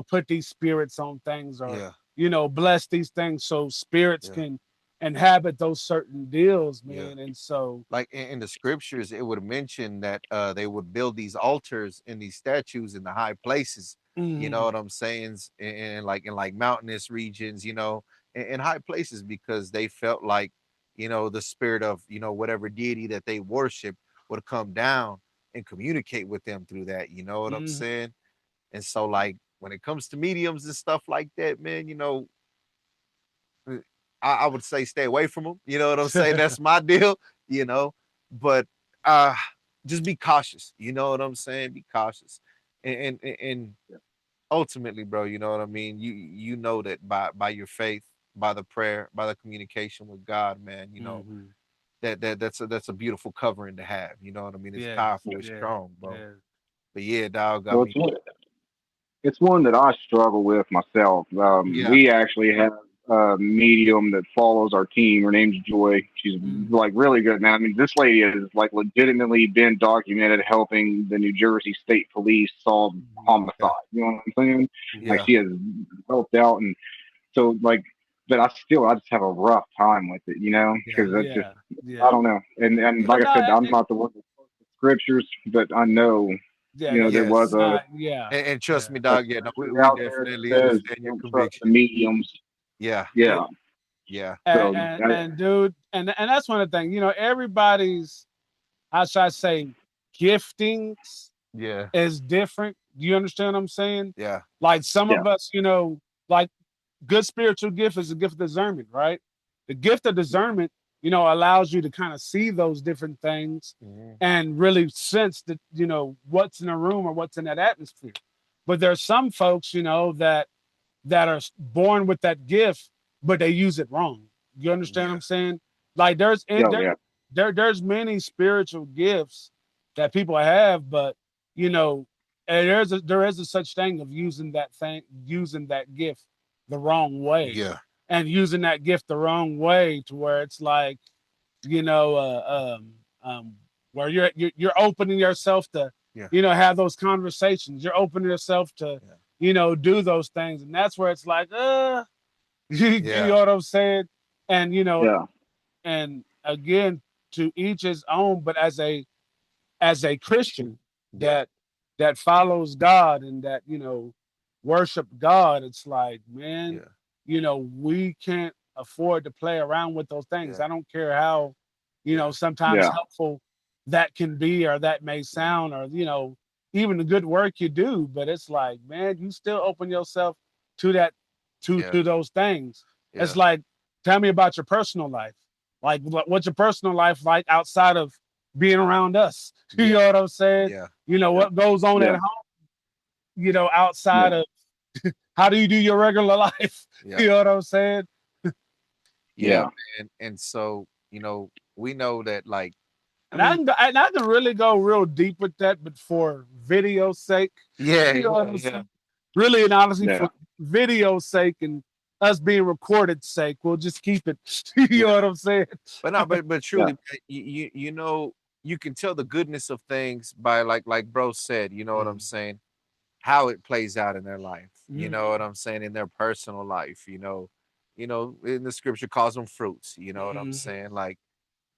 put these spirits on things or Yeah, bless these things so spirits yeah, can inhabit those certain deals, yeah. man. And so, Like in the scriptures, it would mention that they would build these altars and these statues in the high places. You know mhm, what I'm saying? In like mountainous regions, in high places because they felt like, the spirit of whatever deity that they worship would come down and communicate with them through that. You know what I'm mhm, saying? And so, like when it comes to mediums and stuff like that, man, I would say stay away from them. You know what I'm saying? That's my deal. You know, but just be cautious. You know what I'm saying? Be cautious, and ultimately, bro, you know what I mean. You know that by your faith, by the prayer, by the communication with God, man. You know that's a beautiful covering to have. You know what I mean? It's Yeah, powerful, it's yeah, strong, bro. yeah. But yeah, dog. I Well, mean, it's one that I struggle with myself. yeah, We actually have a medium that follows our team. Her name's Joy. She's like really good, man. I mean, this lady has like legitimately been documented helping the New Jersey State Police solve homicide. yeah, You know what I'm saying? Like yeah, she has helped out, and so like, but I just have a rough time with it, you know, Yeah, because that's just yeah, I yeah. don't know. And But like I no, said, I'm not the one that quotes the scriptures, but I know, yeah, you know, there was yes. yeah, And trust yeah, me, a dog. Yeah, no, scripture we out there that definitely says understand your don't trust the conviction. mediums. Yeah, yeah. Yeah. yeah, So And dude, and that's one of the things. You know, everybody's, how should I say, giftings yeah, is different. Do you understand what I'm saying? yeah, Like some yeah, of us, you know, like good spiritual gift is a gift of discernment, right? The gift of discernment, you know, allows you to kind of see those different things mhm, and really sense that, you know, what's in a room or what's in that atmosphere. But there's some folks, you know, that are born with that gift, but they use it wrong. You understand what yeah, I'm saying? Like yeah, yeah, there's many spiritual gifts that people have, but you know, and there is a such thing of using that gift the wrong way, yeah, and using that gift the wrong way to where it's like, you know, where you're opening yourself to, yeah, you know, have those conversations. You're opening yourself to, yeah, you know, do those things, and that's where it's like, you yeah, know what I'm saying? And you know, yeah, and again, to each his own. But as a Christian yeah, that follows God and that, you know, worship God, it's like, man, yeah, you know, we can't afford to play around with those things. yeah, I don't care how, you know, yeah, sometimes yeah. helpful that can be or that may sound, or you know, even the good work you do, but it's like, man, you still open yourself to that, yeah, to those things. It's yeah, like, tell me about your personal life. Like what's your personal life like outside of being around us? You yeah, know what I'm saying? yeah, You know Yeah, what goes on at yeah, home, you know, outside yeah, of how do you do your regular life? yeah, You know what I'm saying? yeah, yeah. man. And so, you know, we know that, like, I And I mean, can and I can really go real deep with that, but for video's sake, yeah, you know what yeah, I'm yeah, saying? Really and honestly, Yeah. for video's sake and us being recorded sake, we'll just keep it. You know yeah. what I'm saying? But no, but Yeah. truly, man, you know, you can tell the goodness of things by, like bro said, you know what I'm Mm, saying, how it plays out in their life. You mm, know what I'm saying, in their personal life. You know, in the scripture calls them fruits. You know what I'm mm, saying? Like,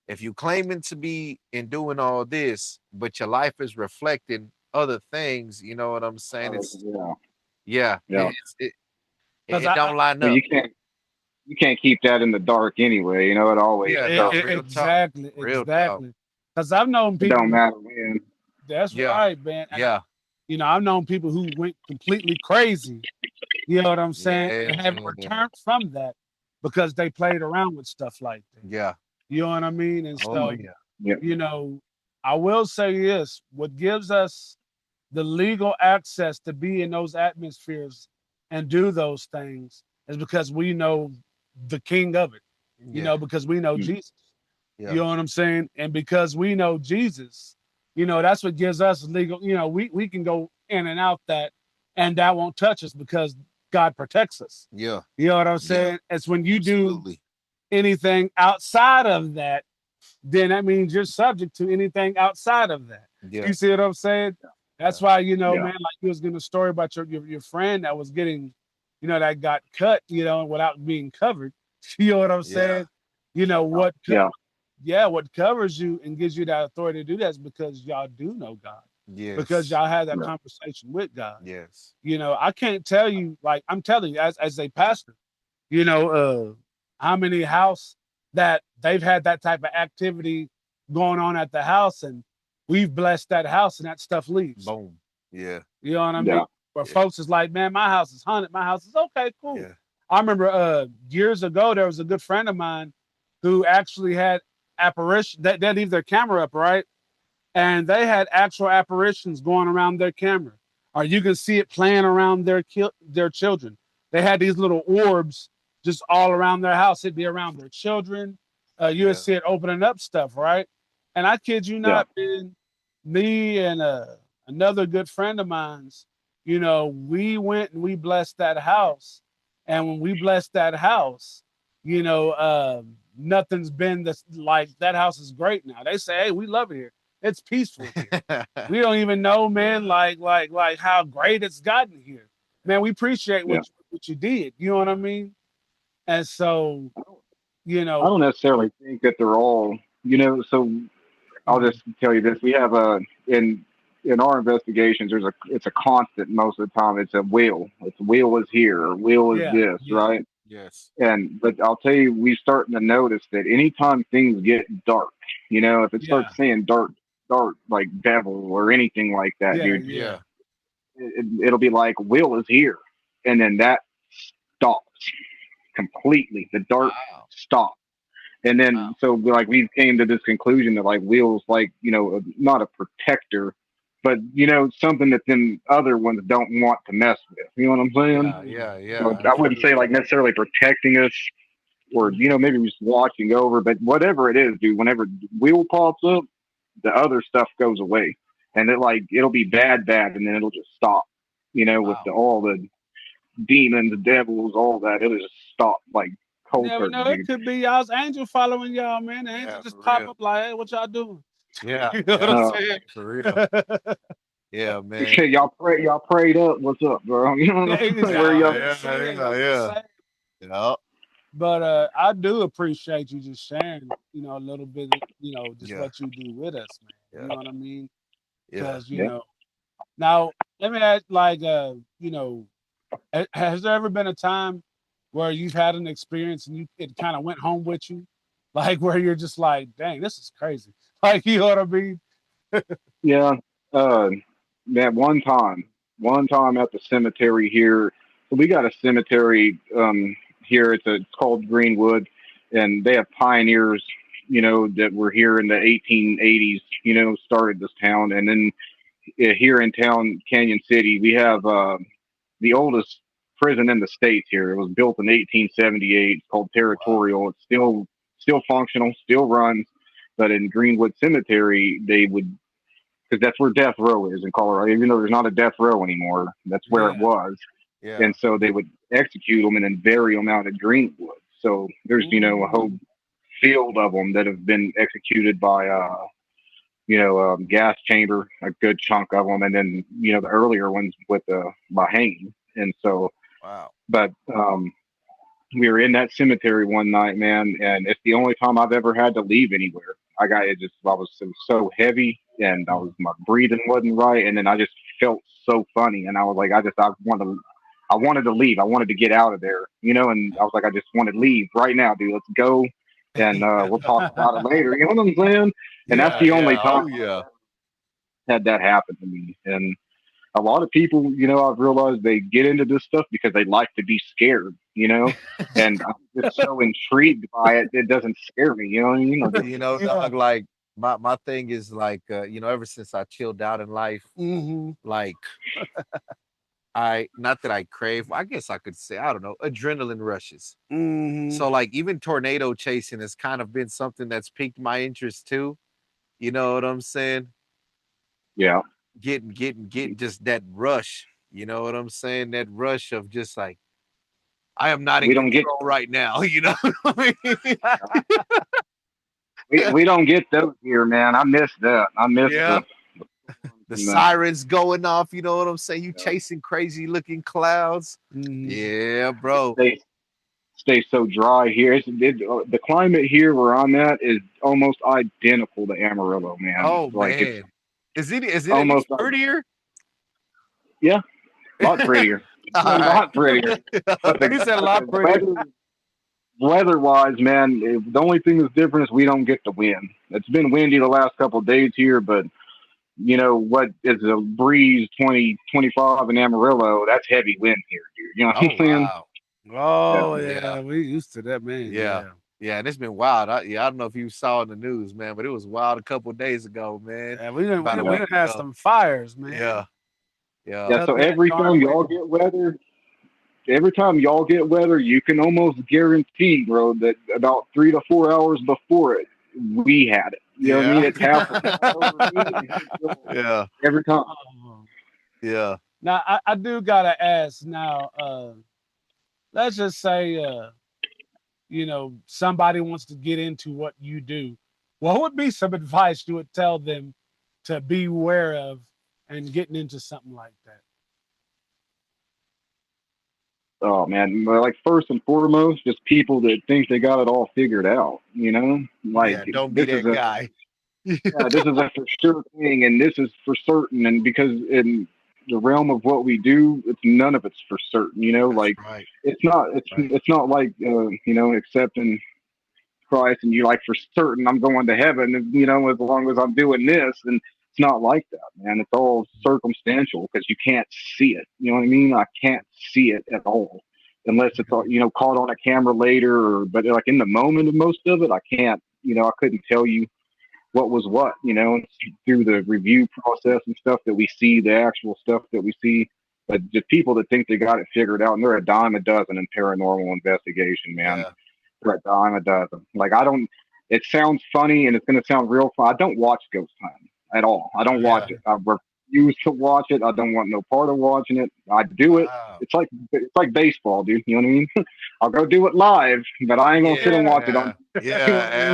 if you claiming to be and doing all this, but your life is reflecting other things, you know what I'm saying? It's Yeah. yeah, Yeah. because it don't line Well, up. you can't keep that in the dark anyway. You know, it always Yeah, no, surfaces. real talk, exactly, real talk. exactly. Because I've known It people don't who, matter when. that's Yeah, right, man. And yeah, you know, I've known people who went completely crazy. You know what I'm saying? And haven't yeah, returned from that because they played around with stuff like that. yeah. You know what I mean? And Oh so, yeah, Yeah. you know, I will say this: what gives us the legal access to be in those atmospheres and do those things is because we know the king of it. You yeah, know, because we know Mm. Jesus. You yeah, know what I'm saying? And because we know Jesus, you know, that's what gives us legal, you know, we can go in and out that, and that won't touch us because God protects us. yeah, You know what I'm yeah. saying? It's when you do Absolutely. anything outside of that, then that means you're subject to anything outside of that. Yeah, You see what I'm saying? yeah, That's why, you know, Yeah. man, like you was getting a story about your friend that was getting, you know, that got cut, you know, without being covered. You know what I'm yeah. saying? You know what Yeah. yeah, what covers you and gives you that authority to do that is because y'all do know God, because Yes, y'all had that Yeah. conversation with God. yes. You know, I can't tell you, like I'm telling you, as a pastor, you know, how many house that they've had that type of activity going on at the house, and we've blessed that house, and that stuff leaves. Boom. Yeah, You know what I mean? Yeah. Where yeah, folks is like, man, my house is haunted. My house is okay, cool. yeah, I remember years ago there was a good friend of mine who actually had apparition. They leave their camera up, right? And they had actual apparitions going around their camera, or you can see it playing around their children. They had these little orbs just all around their house. It'd be around their children. You would see it opening up stuff, right? And I kid you Yeah. not, man, me and another good friend of mine's, you know, we went and we blessed that house. And when we blessed that house, you know, nothing's been this like that house is great now. They say, hey, we love it here. It's peaceful here. We don't even know, man, like how great it's gotten here. Man, we appreciate what you did. You know what I mean? And so, you I know, don't necessarily think that they're all, you know. So I'll just tell you this: we have in our investigations, it's a constant most of the time. It's a will. It's will is here, or will is this, right? Yes. But I'll tell you, we're starting to notice that anytime things get dark, you know, if it starts saying dark, like devil or anything like that, dude, it'll be like will is here, and then that stops completely. The dark stops. And then, so like we came to this conclusion that like Will's like, you know, not a protector, but you know, something that them other ones don't want to mess with. You know what I'm saying? Yeah. So I wouldn't say like necessarily protecting us, or you know, maybe just watching over. But whatever it is, dude, whenever Will pops up, the other stuff goes away, and it'll be bad, and then it'll just stop. You know, with all the demons, the devils, all that, it'll just stop like cold never turkey, know. It dude. could be y'all's angel following y'all, man. The angel just pop up like, hey, what y'all doing? Yeah. You know what I'm saying? For real. Yeah, man. Y'all prayed up. What's up, bro? You know, where y'all? Yeah. But I do appreciate you just sharing, you know, a little bit, you know, just what you do with us, man. You know what I mean? Because you know, now let me ask, like, you know, has there ever been a time where you've had an experience and it kind of went home with you, like where you're just like, dang, this is crazy, like you know what I mean? Yeah. That one time at the cemetery here. So we got a cemetery here. It's called Greenwood, and they have pioneers, you know, that were here in the 1880s. You know, started this town, and then here in town, Canyon City, we have the oldest prison in the states here. It was built in 1878. It's called Territorial. It's still functional, still runs. But in Greenwood Cemetery, they would, because that's where death row is in Colorado. Even though there's not a death row anymore, that's where it was. And so they would execute them and then bury them out at Greenwood. So there's you know a whole field of them that have been executed by gas chamber, a good chunk of them, and then you know the earlier ones with by hanging. And so, but we were in that cemetery one night, man, and it's the only time I've ever had to leave anywhere. I was so heavy, and my breathing wasn't right, and then I just felt so funny, and I was like, I wanted to leave. I wanted to get out of there, you know, and I was like, I just want to leave right now, dude. Let's go, and we'll talk about it later. You know what I'm saying? And that's the only time I had that happen to me. And a lot of people, you know, I've realized they get into this stuff because they like to be scared, you know, and I'm just so intrigued by it. It doesn't scare me, you know what I mean? You know, dog, like my thing is like, you know, ever since I chilled out in life, like not that I crave, I guess I could say, I don't know, adrenaline rushes. So like even tornado chasing has kind of been something that's piqued my interest too. You know what I'm saying? Yeah. Getting just that rush. You know what I'm saying? That rush of just like, I am not in control right now. You know what I mean? we don't get those here, man. I miss that. I miss the sirens going off. You know what I'm saying? You chasing crazy looking clouds. Yeah, bro. Stay so dry here. The climate here where I'm at is almost identical to Amarillo, man. Oh like man, is it almost prettier? Yeah, a lot prettier. A lot prettier. But he said a lot prettier. Weather-wise, man, the only thing that's different is we don't get the wind. It's been windy the last couple of days here, but you know what is a breeze 20, 25 in Amarillo? That's heavy wind here, dude. You know what I'm saying? Wow. Oh Yeah. yeah, we used to that, man. Yeah. Yeah. Yeah, and it's been wild. I don't know if you saw in the news, man, but it was wild a couple of days ago, man. Yeah, we didn't we About a didn't, we week didn't have ago. some fires, man. Yeah. Yeah. Yeah, Up so that every darn time way. y'all get weather, you can almost guarantee, bro, that about 3 to 4 hours before it, we had it. You know what I mean? Yeah. It's happened over me and y'all Yeah. every time. Oh. Yeah. Now I do gotta ask now, let's just say somebody wants to get into what you do. What would be some advice you would tell them to be aware of and getting into something like that? Oh man, well, like first and foremost, just people that think they got it all figured out. You know, like Yeah. Don't be that guy. this is a for sure thing, and this is for certain. And because in the realm of what we do, it's none of it's for certain. You know, That's like right. Right. it's not like accepting Christ and you like for certain I'm going to heaven. As long as I'm doing this, and it's not like that, man. It's all circumstantial because you can't see it. You know what I mean? I can't see it at all unless it's caught on a camera later. But like in the moment of most of it, I can't. I couldn't tell you what was what, through the review process and stuff that we see, the actual stuff that we see. But just people that think they got it figured out, and they're a dime a dozen in paranormal investigation, man. Yeah. They're a dime a dozen. Like, I don't, it sounds funny and it's going to sound real fun. I don't watch Ghost Hunting at all. I don't watch Yeah. it. I refuse to watch it. I don't want no part of watching it. I do it. Wow. It's like baseball, dude. You know what I mean? I'll go do it live, but I ain't gonna sit and watch it Yeah. on. Yeah. You know what I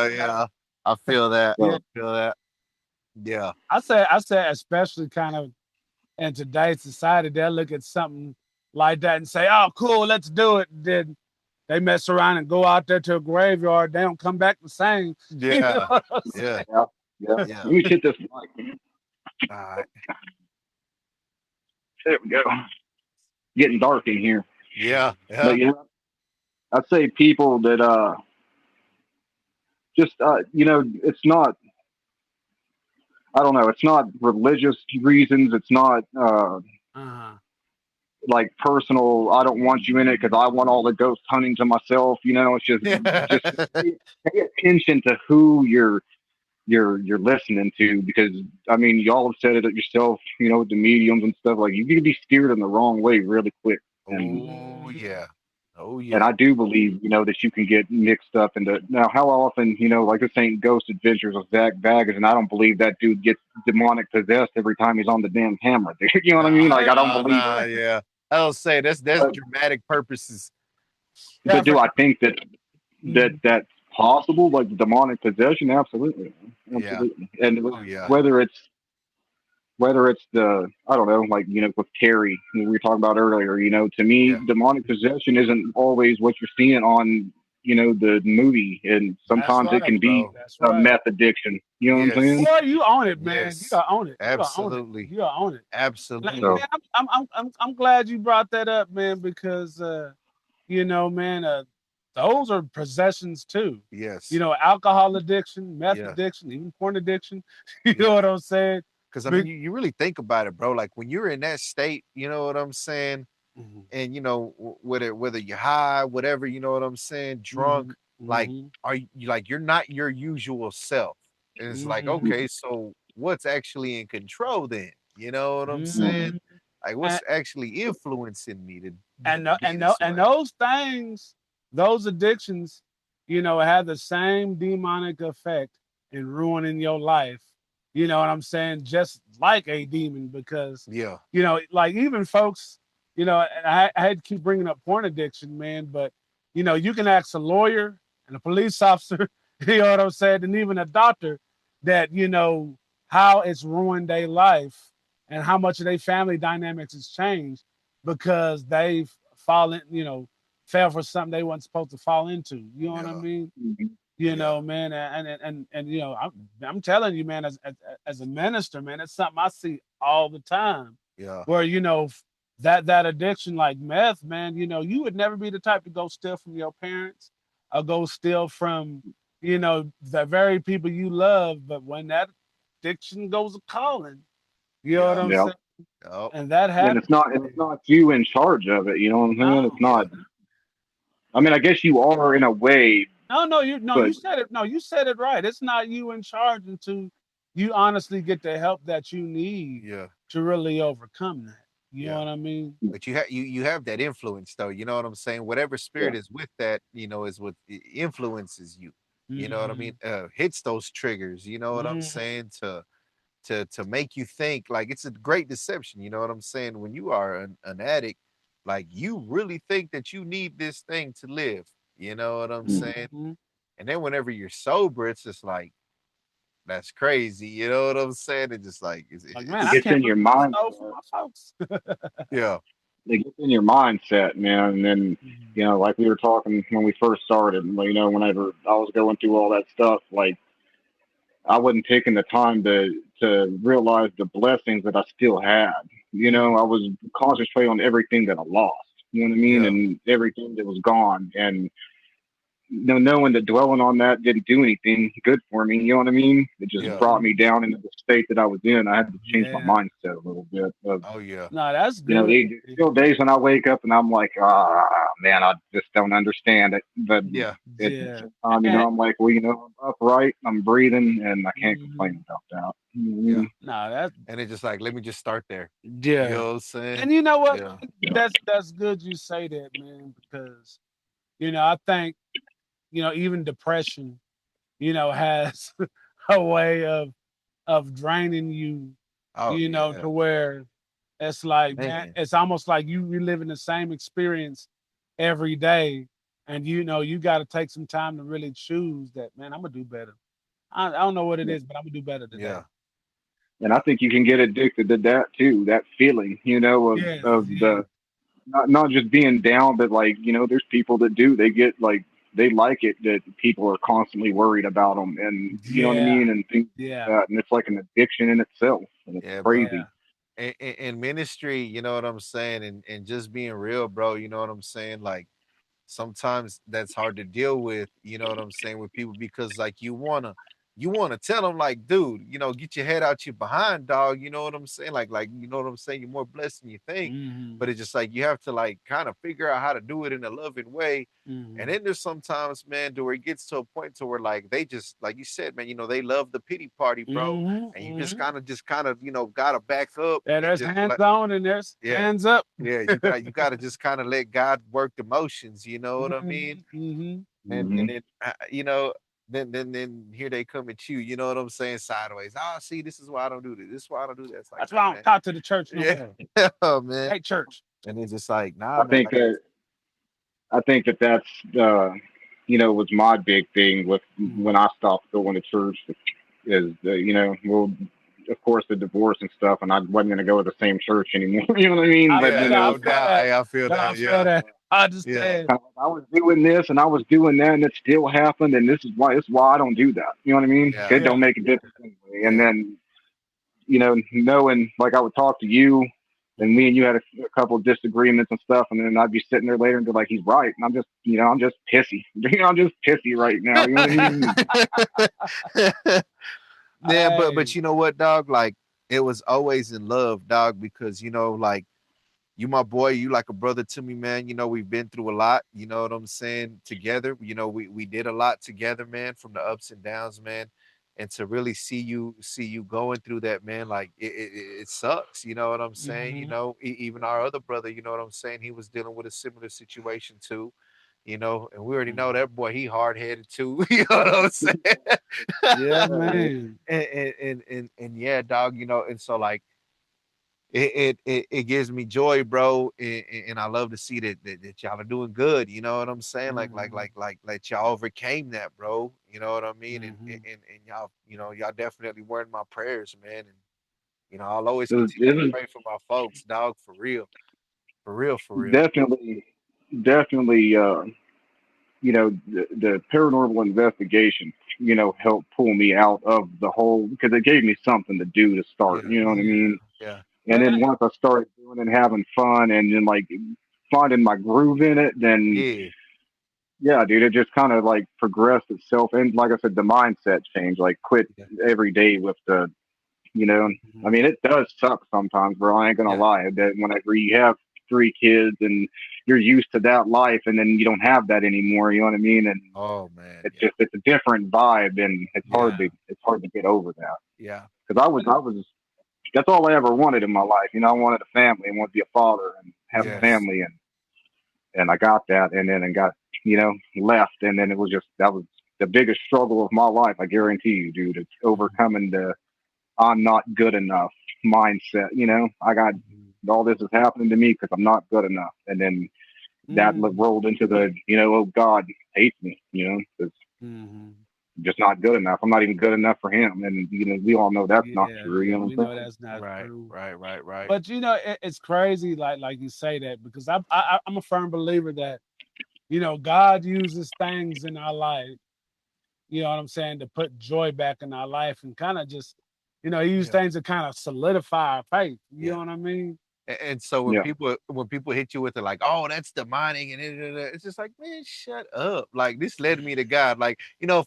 mean? Yeah. I feel that. Yeah, So, I feel that. Yeah. I say especially kind of in today's society, they'll look at something like that and say, "Oh, cool, let's do it." Then they mess around and go out there to a graveyard. They don't come back the same. You know Yeah. what I'm Yeah. saying? yeah, yeah. Yeah. Let me hit this mic. All right. There we go. Getting dark in here, Yeah. but Yeah. I'd say people that just it's not. I don't know. It's not religious reasons. It's not Uh-huh. like personal. I don't want you in it because I want all the ghost hunting to myself. It's just pay attention to who you're listening to, because I mean y'all have said it yourself. With the mediums and stuff, like you can be steered in the wrong way really quick. And Oh yeah. Oh and yeah. I do believe, that you can get mixed up into now. How often, like this ain't Ghost Adventures of Zach Baggins, and I don't believe that dude gets demonic possessed every time he's on the damn camera. Dude. You know what I mean? Like I don't believe it. Yeah. I don't say that's But, dramatic purposes. but do I think Mhm. that's possible? Like demonic possession? Absolutely, Yeah. absolutely. And Oh yeah. whether it's the, I don't know, like with Carrie we were talking about earlier. To me, Yeah. demonic possession isn't always what you're seeing on the movie, and That's sometimes it right, can be Bro. that's a right. meth addiction. You know what I'm Yes. saying? Boy, you own it, man. You Yes. gotta own it. You gotta own it. Absolutely. You gotta own it. Absolutely. So Man, I'm glad you brought that up, man, because man, those are possessions too. Yes. Alcohol addiction, meth Yeah. addiction, even porn addiction. You know Yeah. what I'm saying? Because I mean, Big, you really think about it, bro. Like when you're in that state, you know what I'm saying? Mhm, And whether you're high, whatever, you know what I'm saying, drunk, mhm, like mhm, are you like you're not your usual self. And it's like, mhm, okay, so what's actually in control then? You know what I'm saying? mhm. Like And what's actually influencing me to and be this and way? those things, those addictions, have the same demonic effect in ruining your life. You know what I'm saying? Just like a demon, because Yeah. like even folks, and I had to keep bringing up porn addiction, man, but you can ask a lawyer and a police officer, you know what I'm saying, and even a doctor that how it's ruined their life and how much of their family dynamics has changed because they've fallen, fell for something they weren't supposed to fall into. You know what I Yeah. mean? mhm. Yeah. Man, and I'm telling you, man, as a minister, man, it's something I see all the time. Yeah. Where that addiction, like meth, man, you would never be the type to go steal from your parents or go steal from, the very people you love. But when that addiction goes a calling, you know what Yeah. I'm Yeah. saying? Oh, And that And happens. it's not you in charge of it. You know what I'm saying? It's No, yeah. not. I mean, I guess you are in a way, No, but you said it. No, you said it right. It's not you in charge until you honestly get the help that you need Yeah. to really overcome that. You know Yeah. what I mean? But you have that influence though. You know what I'm saying? Whatever yeah. spirit is with that, is what influences you. You know what I mean? Hmm. Hits those triggers. You know what I'm Hmm. saying? To make you think like it's a great deception. You know what I'm saying? When you are an addict, like you really think that you need this thing to live. You know what I'm Mm. saying? Hmm. And then whenever you're sober, it's just like that's crazy. You know what I'm saying? It's just like Like, man, It I gets can't in your believe I mindset. stole from my folks. yeah, It gets in your mindset, man. And then, Mhm. like we were talking when we first started, whenever I was going through all that stuff, like I wasn't taking the time to realize the blessings that I still had. Mhm. I was concentrating on everything that I lost. You know what I mean? yeah, And everything that was gone. And knowing that dwelling on that didn't do anything good for me. You know what I mean? It just yeah. brought me Mhm. down into the state that I was in. I had to change my Yeah. mindset a little bit. Oh yeah, No, that's good. There's still days when I wake up and I'm like, ah, man, I just don't understand it. But yeah, at the Yeah. same time, And, I'm like, well, I'm upright, I'm breathing, and I can't mhm. complain about that. You know what I yeah. mean? No, that's And it's just like, let me just start there. You yeah. know what I'm saying? And you know what? Yeah. That's good you say that, man, because I think, even depression, has a way of draining you, Oh yeah, to where it's like, man, man. it's almost like you reliving the same experience every day. And you got to take some time to really choose that, man, I'm gonna do better. I don't know what it is, but I'm gonna do better today. Yeah, And I think you can get addicted to that too, that feeling, Yes, of yes. the not just being down, but like, there's people that do, they get like, they like it that people are constantly worried about them and, you know what I Yeah, mean? And things like yeah, that. And it's like an addiction in itself. And it's yeah, bro. yeah. crazy. In ministry, you know what I'm saying, and just being real, bro. You know what I'm saying, like sometimes that's hard to deal with, you know what I'm saying, with people because like you wanna tell them like, dude, get your head out your behind, dog. You know what I'm saying? Like you know what I'm saying? You're more blessed than you think. Mhm, But it's just like you have to like kind of figure out how to do it in a loving way. And mhm, then there's sometimes, man, to where it gets to a point to where like they just like you said, man, they love the pity party, bro. mhm, And you mhm. just kind of, gotta back up Yeah, and there's just hands let on and there's yeah. hands up. Yeah, you gotta just kind of let God work the motions, you know what I mean? Mhm, mhm. And Hmm. then then here they come at you, you know what I'm saying, sideways. Oh, see, this is why I don't do this. This is why I don't do that. It's like, That's nah, why I don't man. talk to the church no Yeah, more. oh, man. Hey, church. And it's just like, nah, I man. think Like, that I think that that's was my big thing with when Mhm. I stopped going to church is well, of course the divorce and stuff, and I wasn't going to go to the same church anymore. You know what I mean? But yeah, then it I no was feel doubt. that. Hey, I feel No, I that. feel Yeah, that. I yeah, understand. kind of like I was doing this and I was doing that, and it still happened, and this is why I don't do that. You know what I mean? yeah, It don't Yeah. make a difference anyway. And yeah, then knowing like I would talk to you, and me Mhm. and you had a couple of disagreements and stuff, and then I'd be sitting there later and be like, he's right, and I'm just pissy. I'm just pissy right now. You know what I mean? yeah. But Hey. you know what, dog? Like, it was always in love, dog, because like you my boy, you like a brother to me, man. We've been through a lot, you know what I'm saying, together. We did a lot together, man, from the ups and downs, man. And to really see you going through that, man, like it sucks, you know what I'm saying? Mhm. Even our other brother, you know what I'm saying, he was dealing with a similar situation too, and we already know Mhm. that boy, he hard headed too, you know what I'm saying? Yeah, Yeah, man. And yeah, dog, and so like it gives me joy, bro, and I love to see that y'all are doing good. You know what I'm saying? Mhm. Like y'all overcame that, bro. You know what I mean? Mhm. And y'all, y'all definitely were in my prayers, man. And I'll always it was, continue it to was pray for my folks, dog, for real, for real, for real. definitely, definitely. The paranormal investigation, helped pull me out of the whole because it gave me something to do to start. Yeah, You know what I Yeah. mean? yeah, And And then once I started doing it, and having fun, and then like finding my groove in it, then yeah, yeah, dude, it just kind of like progressed itself. And like I said, the mindset changed. Like quit yeah, every day with I Mhm. mean, it does suck sometimes, bro. I ain't gonna yeah, lie. That whenever you have 3 kids, and you're used to that life, and then you don't have that anymore. You know what I mean? And Oh man. it's a different vibe, and it's hard to get over that. Yeah. Because I was that's all I ever wanted in my life. You know, I wanted a family, I wanted to be a father and have a Yes. family, and I got that, and then got left, and then it was just that was the biggest struggle of my life. I guarantee you, dude. It's overcoming the I'm not good enough mindset. I got all this is happening to me because I'm not good enough, and then that rolled into the oh God hates me. It's just not good enough. I'm not even good enough for him, and we all know that's not true. Yeah, You know we what know I'm saying? that's not Right. true. Right. But it's crazy, like you say that, because I'm a firm believer that God uses things in our life. You know what I'm saying, to put joy back in our life, and kind of just he uses Yeah. things to kind of solidify our faith. You Yeah. know what I mean? And so Yeah. when people hit you with it like, oh, that's demonic, and it's just like, man, shut up. Like, this led me to God. Like,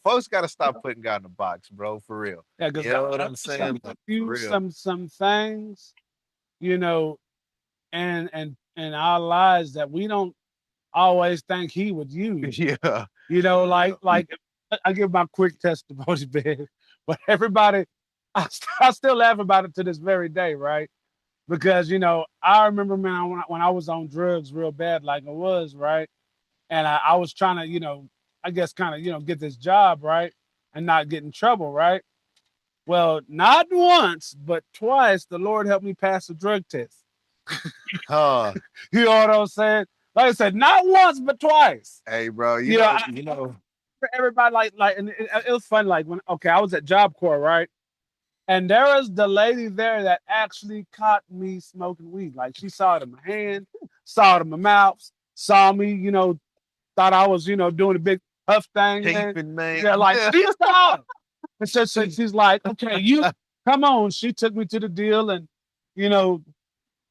folks got to stop putting God in a box, bro, for real. Yeah, because You know what God I'm saying? Like, for use real. some things, you know, and in our lives that we don't always think He would use. Yeah. Like I give my quick testimony, man. But everybody, I still laugh about it to this very day, right? Because I remember, man, when I was on drugs real bad, like I was, right, and I was trying to, I guess, kind of, get this job, right, and not get in trouble, right. Well, not once, but twice, the Lord helped me pass a drug test. Huh. You know what I'm saying? Like I said, not once, but twice. Hey, bro, For everybody, and it was fun. Like I was at Job Corps, right? And there was the lady there that actually caught me smoking weed. Like, she saw it in my hand, saw it in my mouth, saw me, thought I was, doing a big puff thing, man. taping, man. Yeah, like, she saw it. And so she's like, okay, you come on. She took me to the deal, and you know,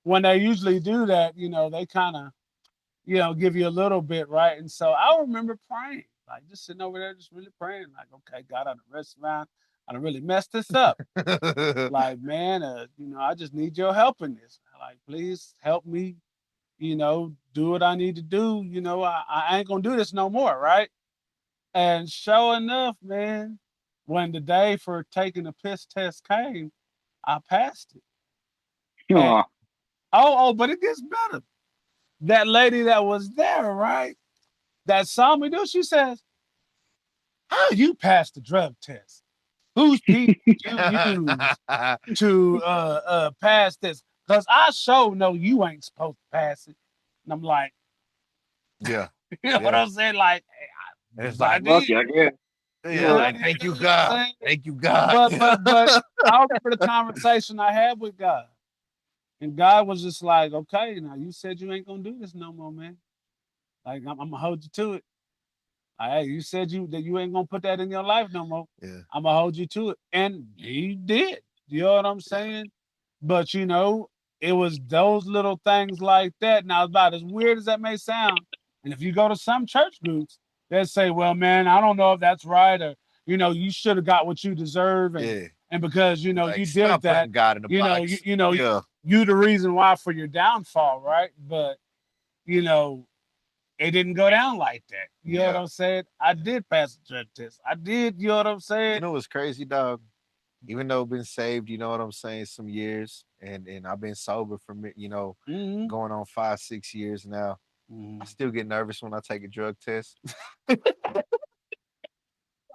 when they usually do that, they kind of, give you a little bit, right? And so I remember praying, like, just sitting over there, just really praying, like, okay, God, I rest around, I done really messed this up. Like, man, I just need your help in this. Like, please help me, do what I need to do. I ain't gonna do this no more, right? And sure enough, man, when the day for taking the piss test came, I passed it. And but it gets better. That lady that was there, right, that saw me do, she says, how you passed the drug test? Whose people you use to pass this? Because I sure know you ain't supposed to pass it. And I'm like, Yeah. you know what I'm saying? Like, hey, It's what I like, did. Lucky, I guess. yeah, like, thank you, God. Thank you, God. But I remember the conversation I had with God. And God was just like, okay, now you said you ain't gonna do this no more, man. Like, I'm gonna hold you to it. Hey, you said that you ain't gonna put that in your life no more. Yeah. I'm gonna hold you to it. And he did. You know what I'm saying? But it was those little things like that. Now, about as weird as that may sound, and if you go to some church groups, they'll say, well, man, I don't know if that's right, or you should have got what you deserve, Yeah. and because you Like, did stop that, putting God in the box. Yeah. you the reason why for your downfall, right? But it didn't go down like that. You know what I'm saying? I did pass the drug test. I did. You know what I'm saying? You know what's crazy, dog? Even though I've been saved, you know what I'm saying, some years, and I've been sober for Mm-hmm. going on 5-6 years now. Mm-hmm. I still get nervous when I take a drug test.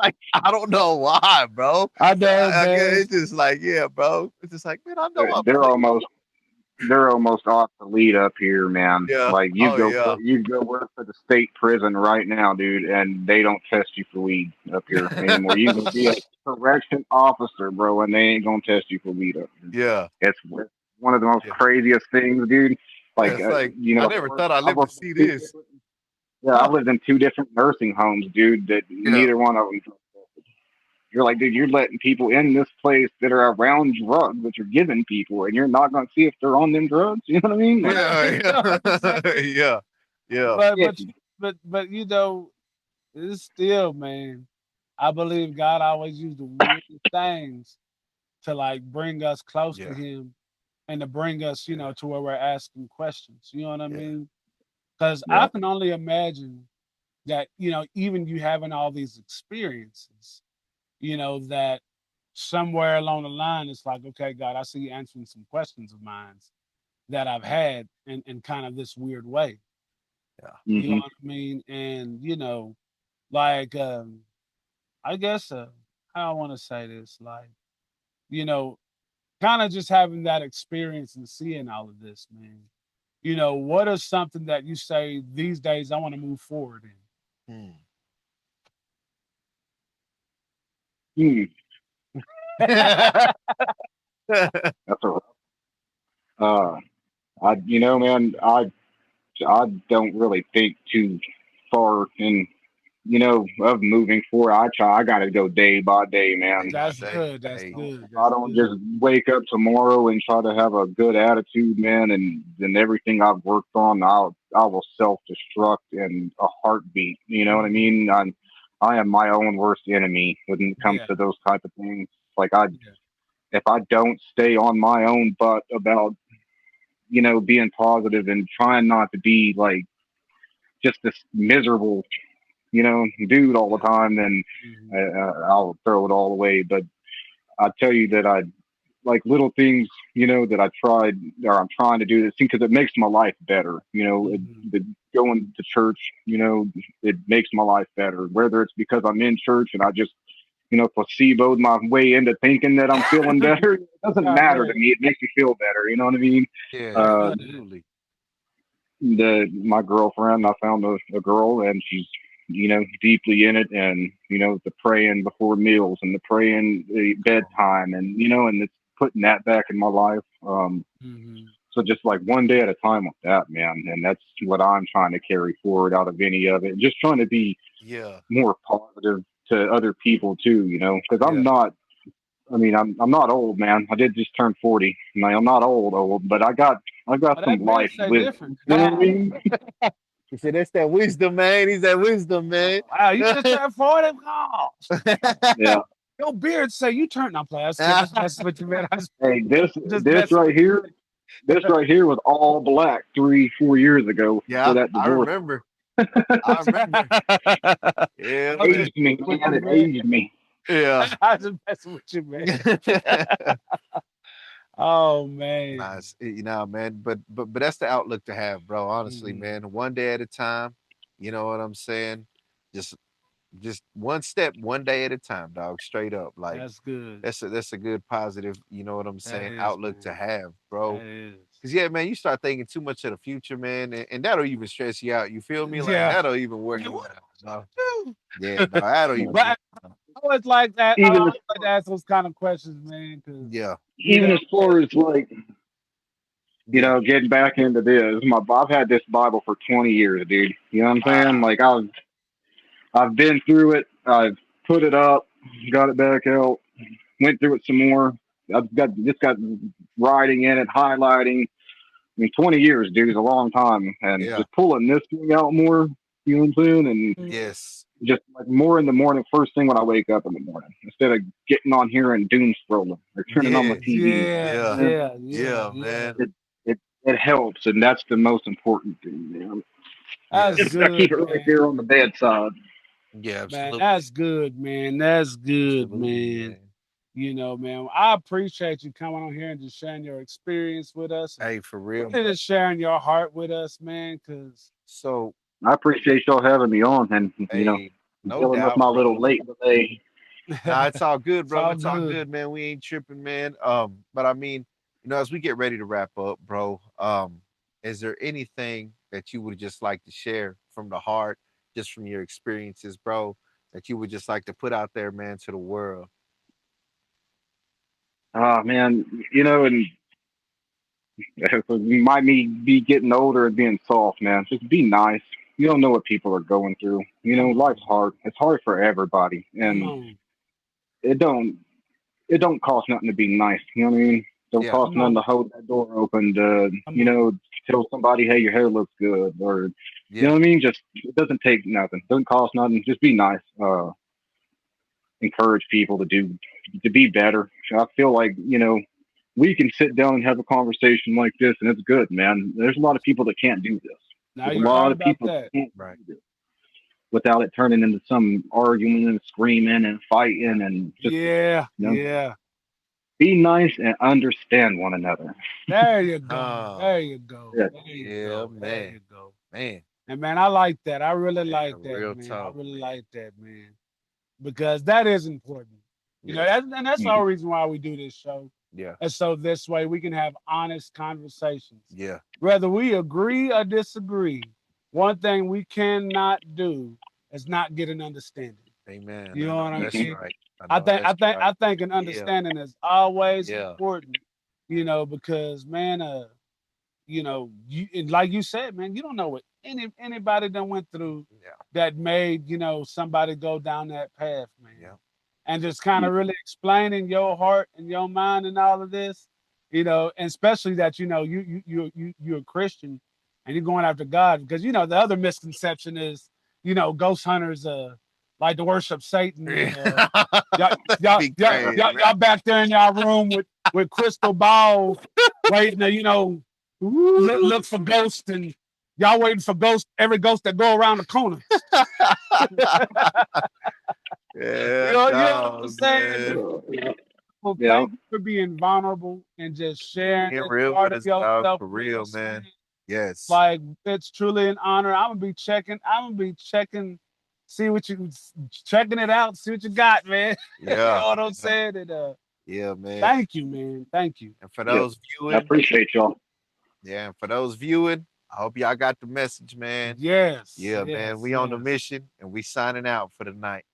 Like, I don't know why, bro. I know, man. It's just like, yeah, bro. It's just like, man, I know I'm They're clean. almost obsolete up here, man. Yeah. Like Oh yeah. you go work for the state prison right now, dude, and they don't test you for weed up here anymore. You can be a correction officer, bro, and they ain't gonna test you for weed up here. Yeah. It's one of the most craziest things, dude. Like It's like, I I've never worked, thought I'd I've live to worked in see two this. different, yeah, I lived in 2 different nursing homes, dude. That Yeah. neither one of them. You're like, dude, you're letting people in this place that are around drugs that you're giving people, and you're not going to see if they're on them drugs. You know what I mean? Like, Yeah. Yeah. Yeah. But iffy. it's still, man. I believe God always used the weirdest things to like bring us close to Yeah. Him, and to bring us, to where we're asking questions. You know what I Yeah. mean? Because I Yeah. can only imagine that, even you having all these experiences, that somewhere along the line, it's like, okay, God, I see you answering some questions of mine that I've had in kind of this weird way. Yeah. You know Hmm. what I mean? And, like, I guess, how I want to say this, like, you know, kind of just having that experience and seeing all of this, man. What is something that you say these days I want to move forward Hmm. Hmm. in? That's a uh, man, I don't really think too far in, of moving forward. I got to go day by day, Day man. by That's day. good. That's Hey. good. I That's don't good. just wake up tomorrow and try to have a good attitude, man, and then everything I've worked on, I will self destruct in a heartbeat. You know what I Mhm. mean? I am my own worst enemy when it comes Yeah. to those type of things. Like Yeah. if I don't stay on my own butt about being positive and trying not to be like just this miserable dude all the Yeah. time, then Mhm. I'll throw it all away. But I tell you that I like little things, that I tried or I'm trying to do this thing because it makes my life better. Mhm. Going to church, it makes my life better. Whether it's because I'm in church and I just, placeboed my way into thinking that I'm feeling better, it doesn't Right, matter to right. me. It makes me feel better. You know what I mean? Yeah, That's Uh, good. absolutely. my girlfriend, I found a girl and she's deeply in it, and the praying before meals and the praying Come on. bedtime, and and it's putting that back in my life. Mhm. So just like one day at a time with that, man, and that's what I'm trying to carry forward out of any of it, just trying to be Yeah. more positive to other people too, because Yeah. I'm not old, man. I did just turn 40. I'm not old, but I got Oh, some that man life say wisdom. different. You know what I mean? He said, "That's that wisdom, man. He's that wisdom, man." Wow, you just turned 40? Oh, Yeah. your beard say you turned. I'm playing. I was kidding. Just messing with you, man. Hey, this Just this messing right with you. here, this right here was all black 3-4 years ago before Yeah, that I divorce. remember. I remember. Yeah, I'm man. just Aged me, messing with man. you, It man. aged me. Yeah. I just messing with you, man. Oh man. Nice. Man. But that's the outlook to have, bro. Honestly, Mhm. man. One day at a time. You know what I'm saying? Just just one step, one day at a time, dog. Straight up. Like That's good. that's a good positive, you know what I'm That saying, is, outlook to man. have, That bro. is. Cause yeah, man, you start thinking too much of the future, man, and that'll even stress you out. You feel me? Like Yeah. that'll even wear Like, you what out, dog. do Yeah, I no, that'll do? even wear But you out. I always like that. I Even always as like to ask those kind of questions, man, because Yeah, even as man, far as like yeah. getting back into this, I've had this Bible for 20 years, dude. You know what I'm saying? Wow. Like I've been through it. I've put it up, got it back out, went through it some more. I've got writing in it, highlighting. I mean, 20 years, dude, is a long time, and Yeah. just pulling this thing out more. You know what I'm saying? And Yes. just like more in the morning, first thing when I wake up in the morning, instead of getting on here and doom scrolling or turning on my Yeah. TV. yeah, Yeah. yeah, yeah, Yeah, yeah. man. It helps, and that's the most important thing. That's Just Yes. I keep good, it right man. there on the bedside. Yeah, Man, absolutely. that's good, man. That's good, Absolutely, man. man. Man, I appreciate you coming on here and just sharing your experience with us and Hey, for real. really just sharing your heart with us, man. Because So, I appreciate y'all having me on, and hey, no dealing with doubt, my little bro. late delay. Nah, it's all good, it's bro. all It's all good. good, man. We ain't tripping, man. But I mean, as we get ready to wrap up, bro, is there anything that you would just like to share from the heart, just from your experiences, bro, that you would just like to put out there, man, to the world? Oh man, and it might me be getting older and being soft, man. Just be nice. You don't know what people are going through. Come Life's on. hard. It's hard for everybody, Come and on. it don't it don't cost nothing to be nice. You know what I mean? Don't Yeah, cost Come nothing on. to hold that door open to, Come on. tell somebody, hey, your hair looks good, or you know yeah, what I mean? Just it doesn't take nothing. Doesn't cost nothing. Just be nice. Encourage people to be better. I feel like we can sit down and have a conversation like this, and it's good, man. There's a lot of people that can't do this. Now There's a you're lot right of about people that. that can't Right. do this without it turning into some arguing and screaming and fighting and just Yeah, you know, yeah. be nice and understand one another. There you go. Oh, There you go. Yeah. There you yeah, go. There man. you go. Man. And man, I like that. I really Yeah, like that, real man. talk, I really man. like that, man. Because that is important. You know, Yeah. and that's the whole reason why we do this show. Yeah. And so this way we can have honest conversations. Yeah. Whether we agree or disagree, one thing we cannot do is not get an understanding. Amen. You know what I'm That's saying? right. I think that's right. I think an understanding is always Yeah. important, you know, because man, you know, you and like you said, man, you don't know what anybody that went through Yeah. that made, you know, somebody go down that path, man. Yeah. And just kind of really explaining your heart and your mind and all of this, you know, and especially that, you know, you're a Christian and you're going after God, because you know the other misconception is, you know, ghost hunters like to worship Satan. Y'all back there in y'all room with crystal balls waiting to, you know, look for ghosts, and y'all waiting for ghosts, every ghost that go around the corner. Yeah, you know what I'm saying? Yeah. Well, Yeah. thank you for being vulnerable and just sharing Get this real part with of us, dog, yourself for with real, us, man. Yes. Like, it's truly an honor. I'm gonna be checking, see what you checking it out, see what you got, man. You know Yeah. what I'm saying? And Yeah, man. thank you, man. Thank you. And for Yeah. those I viewing, appreciate y'all. yeah, and for those viewing, I hope y'all got the message, man. Yes. Yeah, man. yes, We on the yes. mission and we signing out for the night.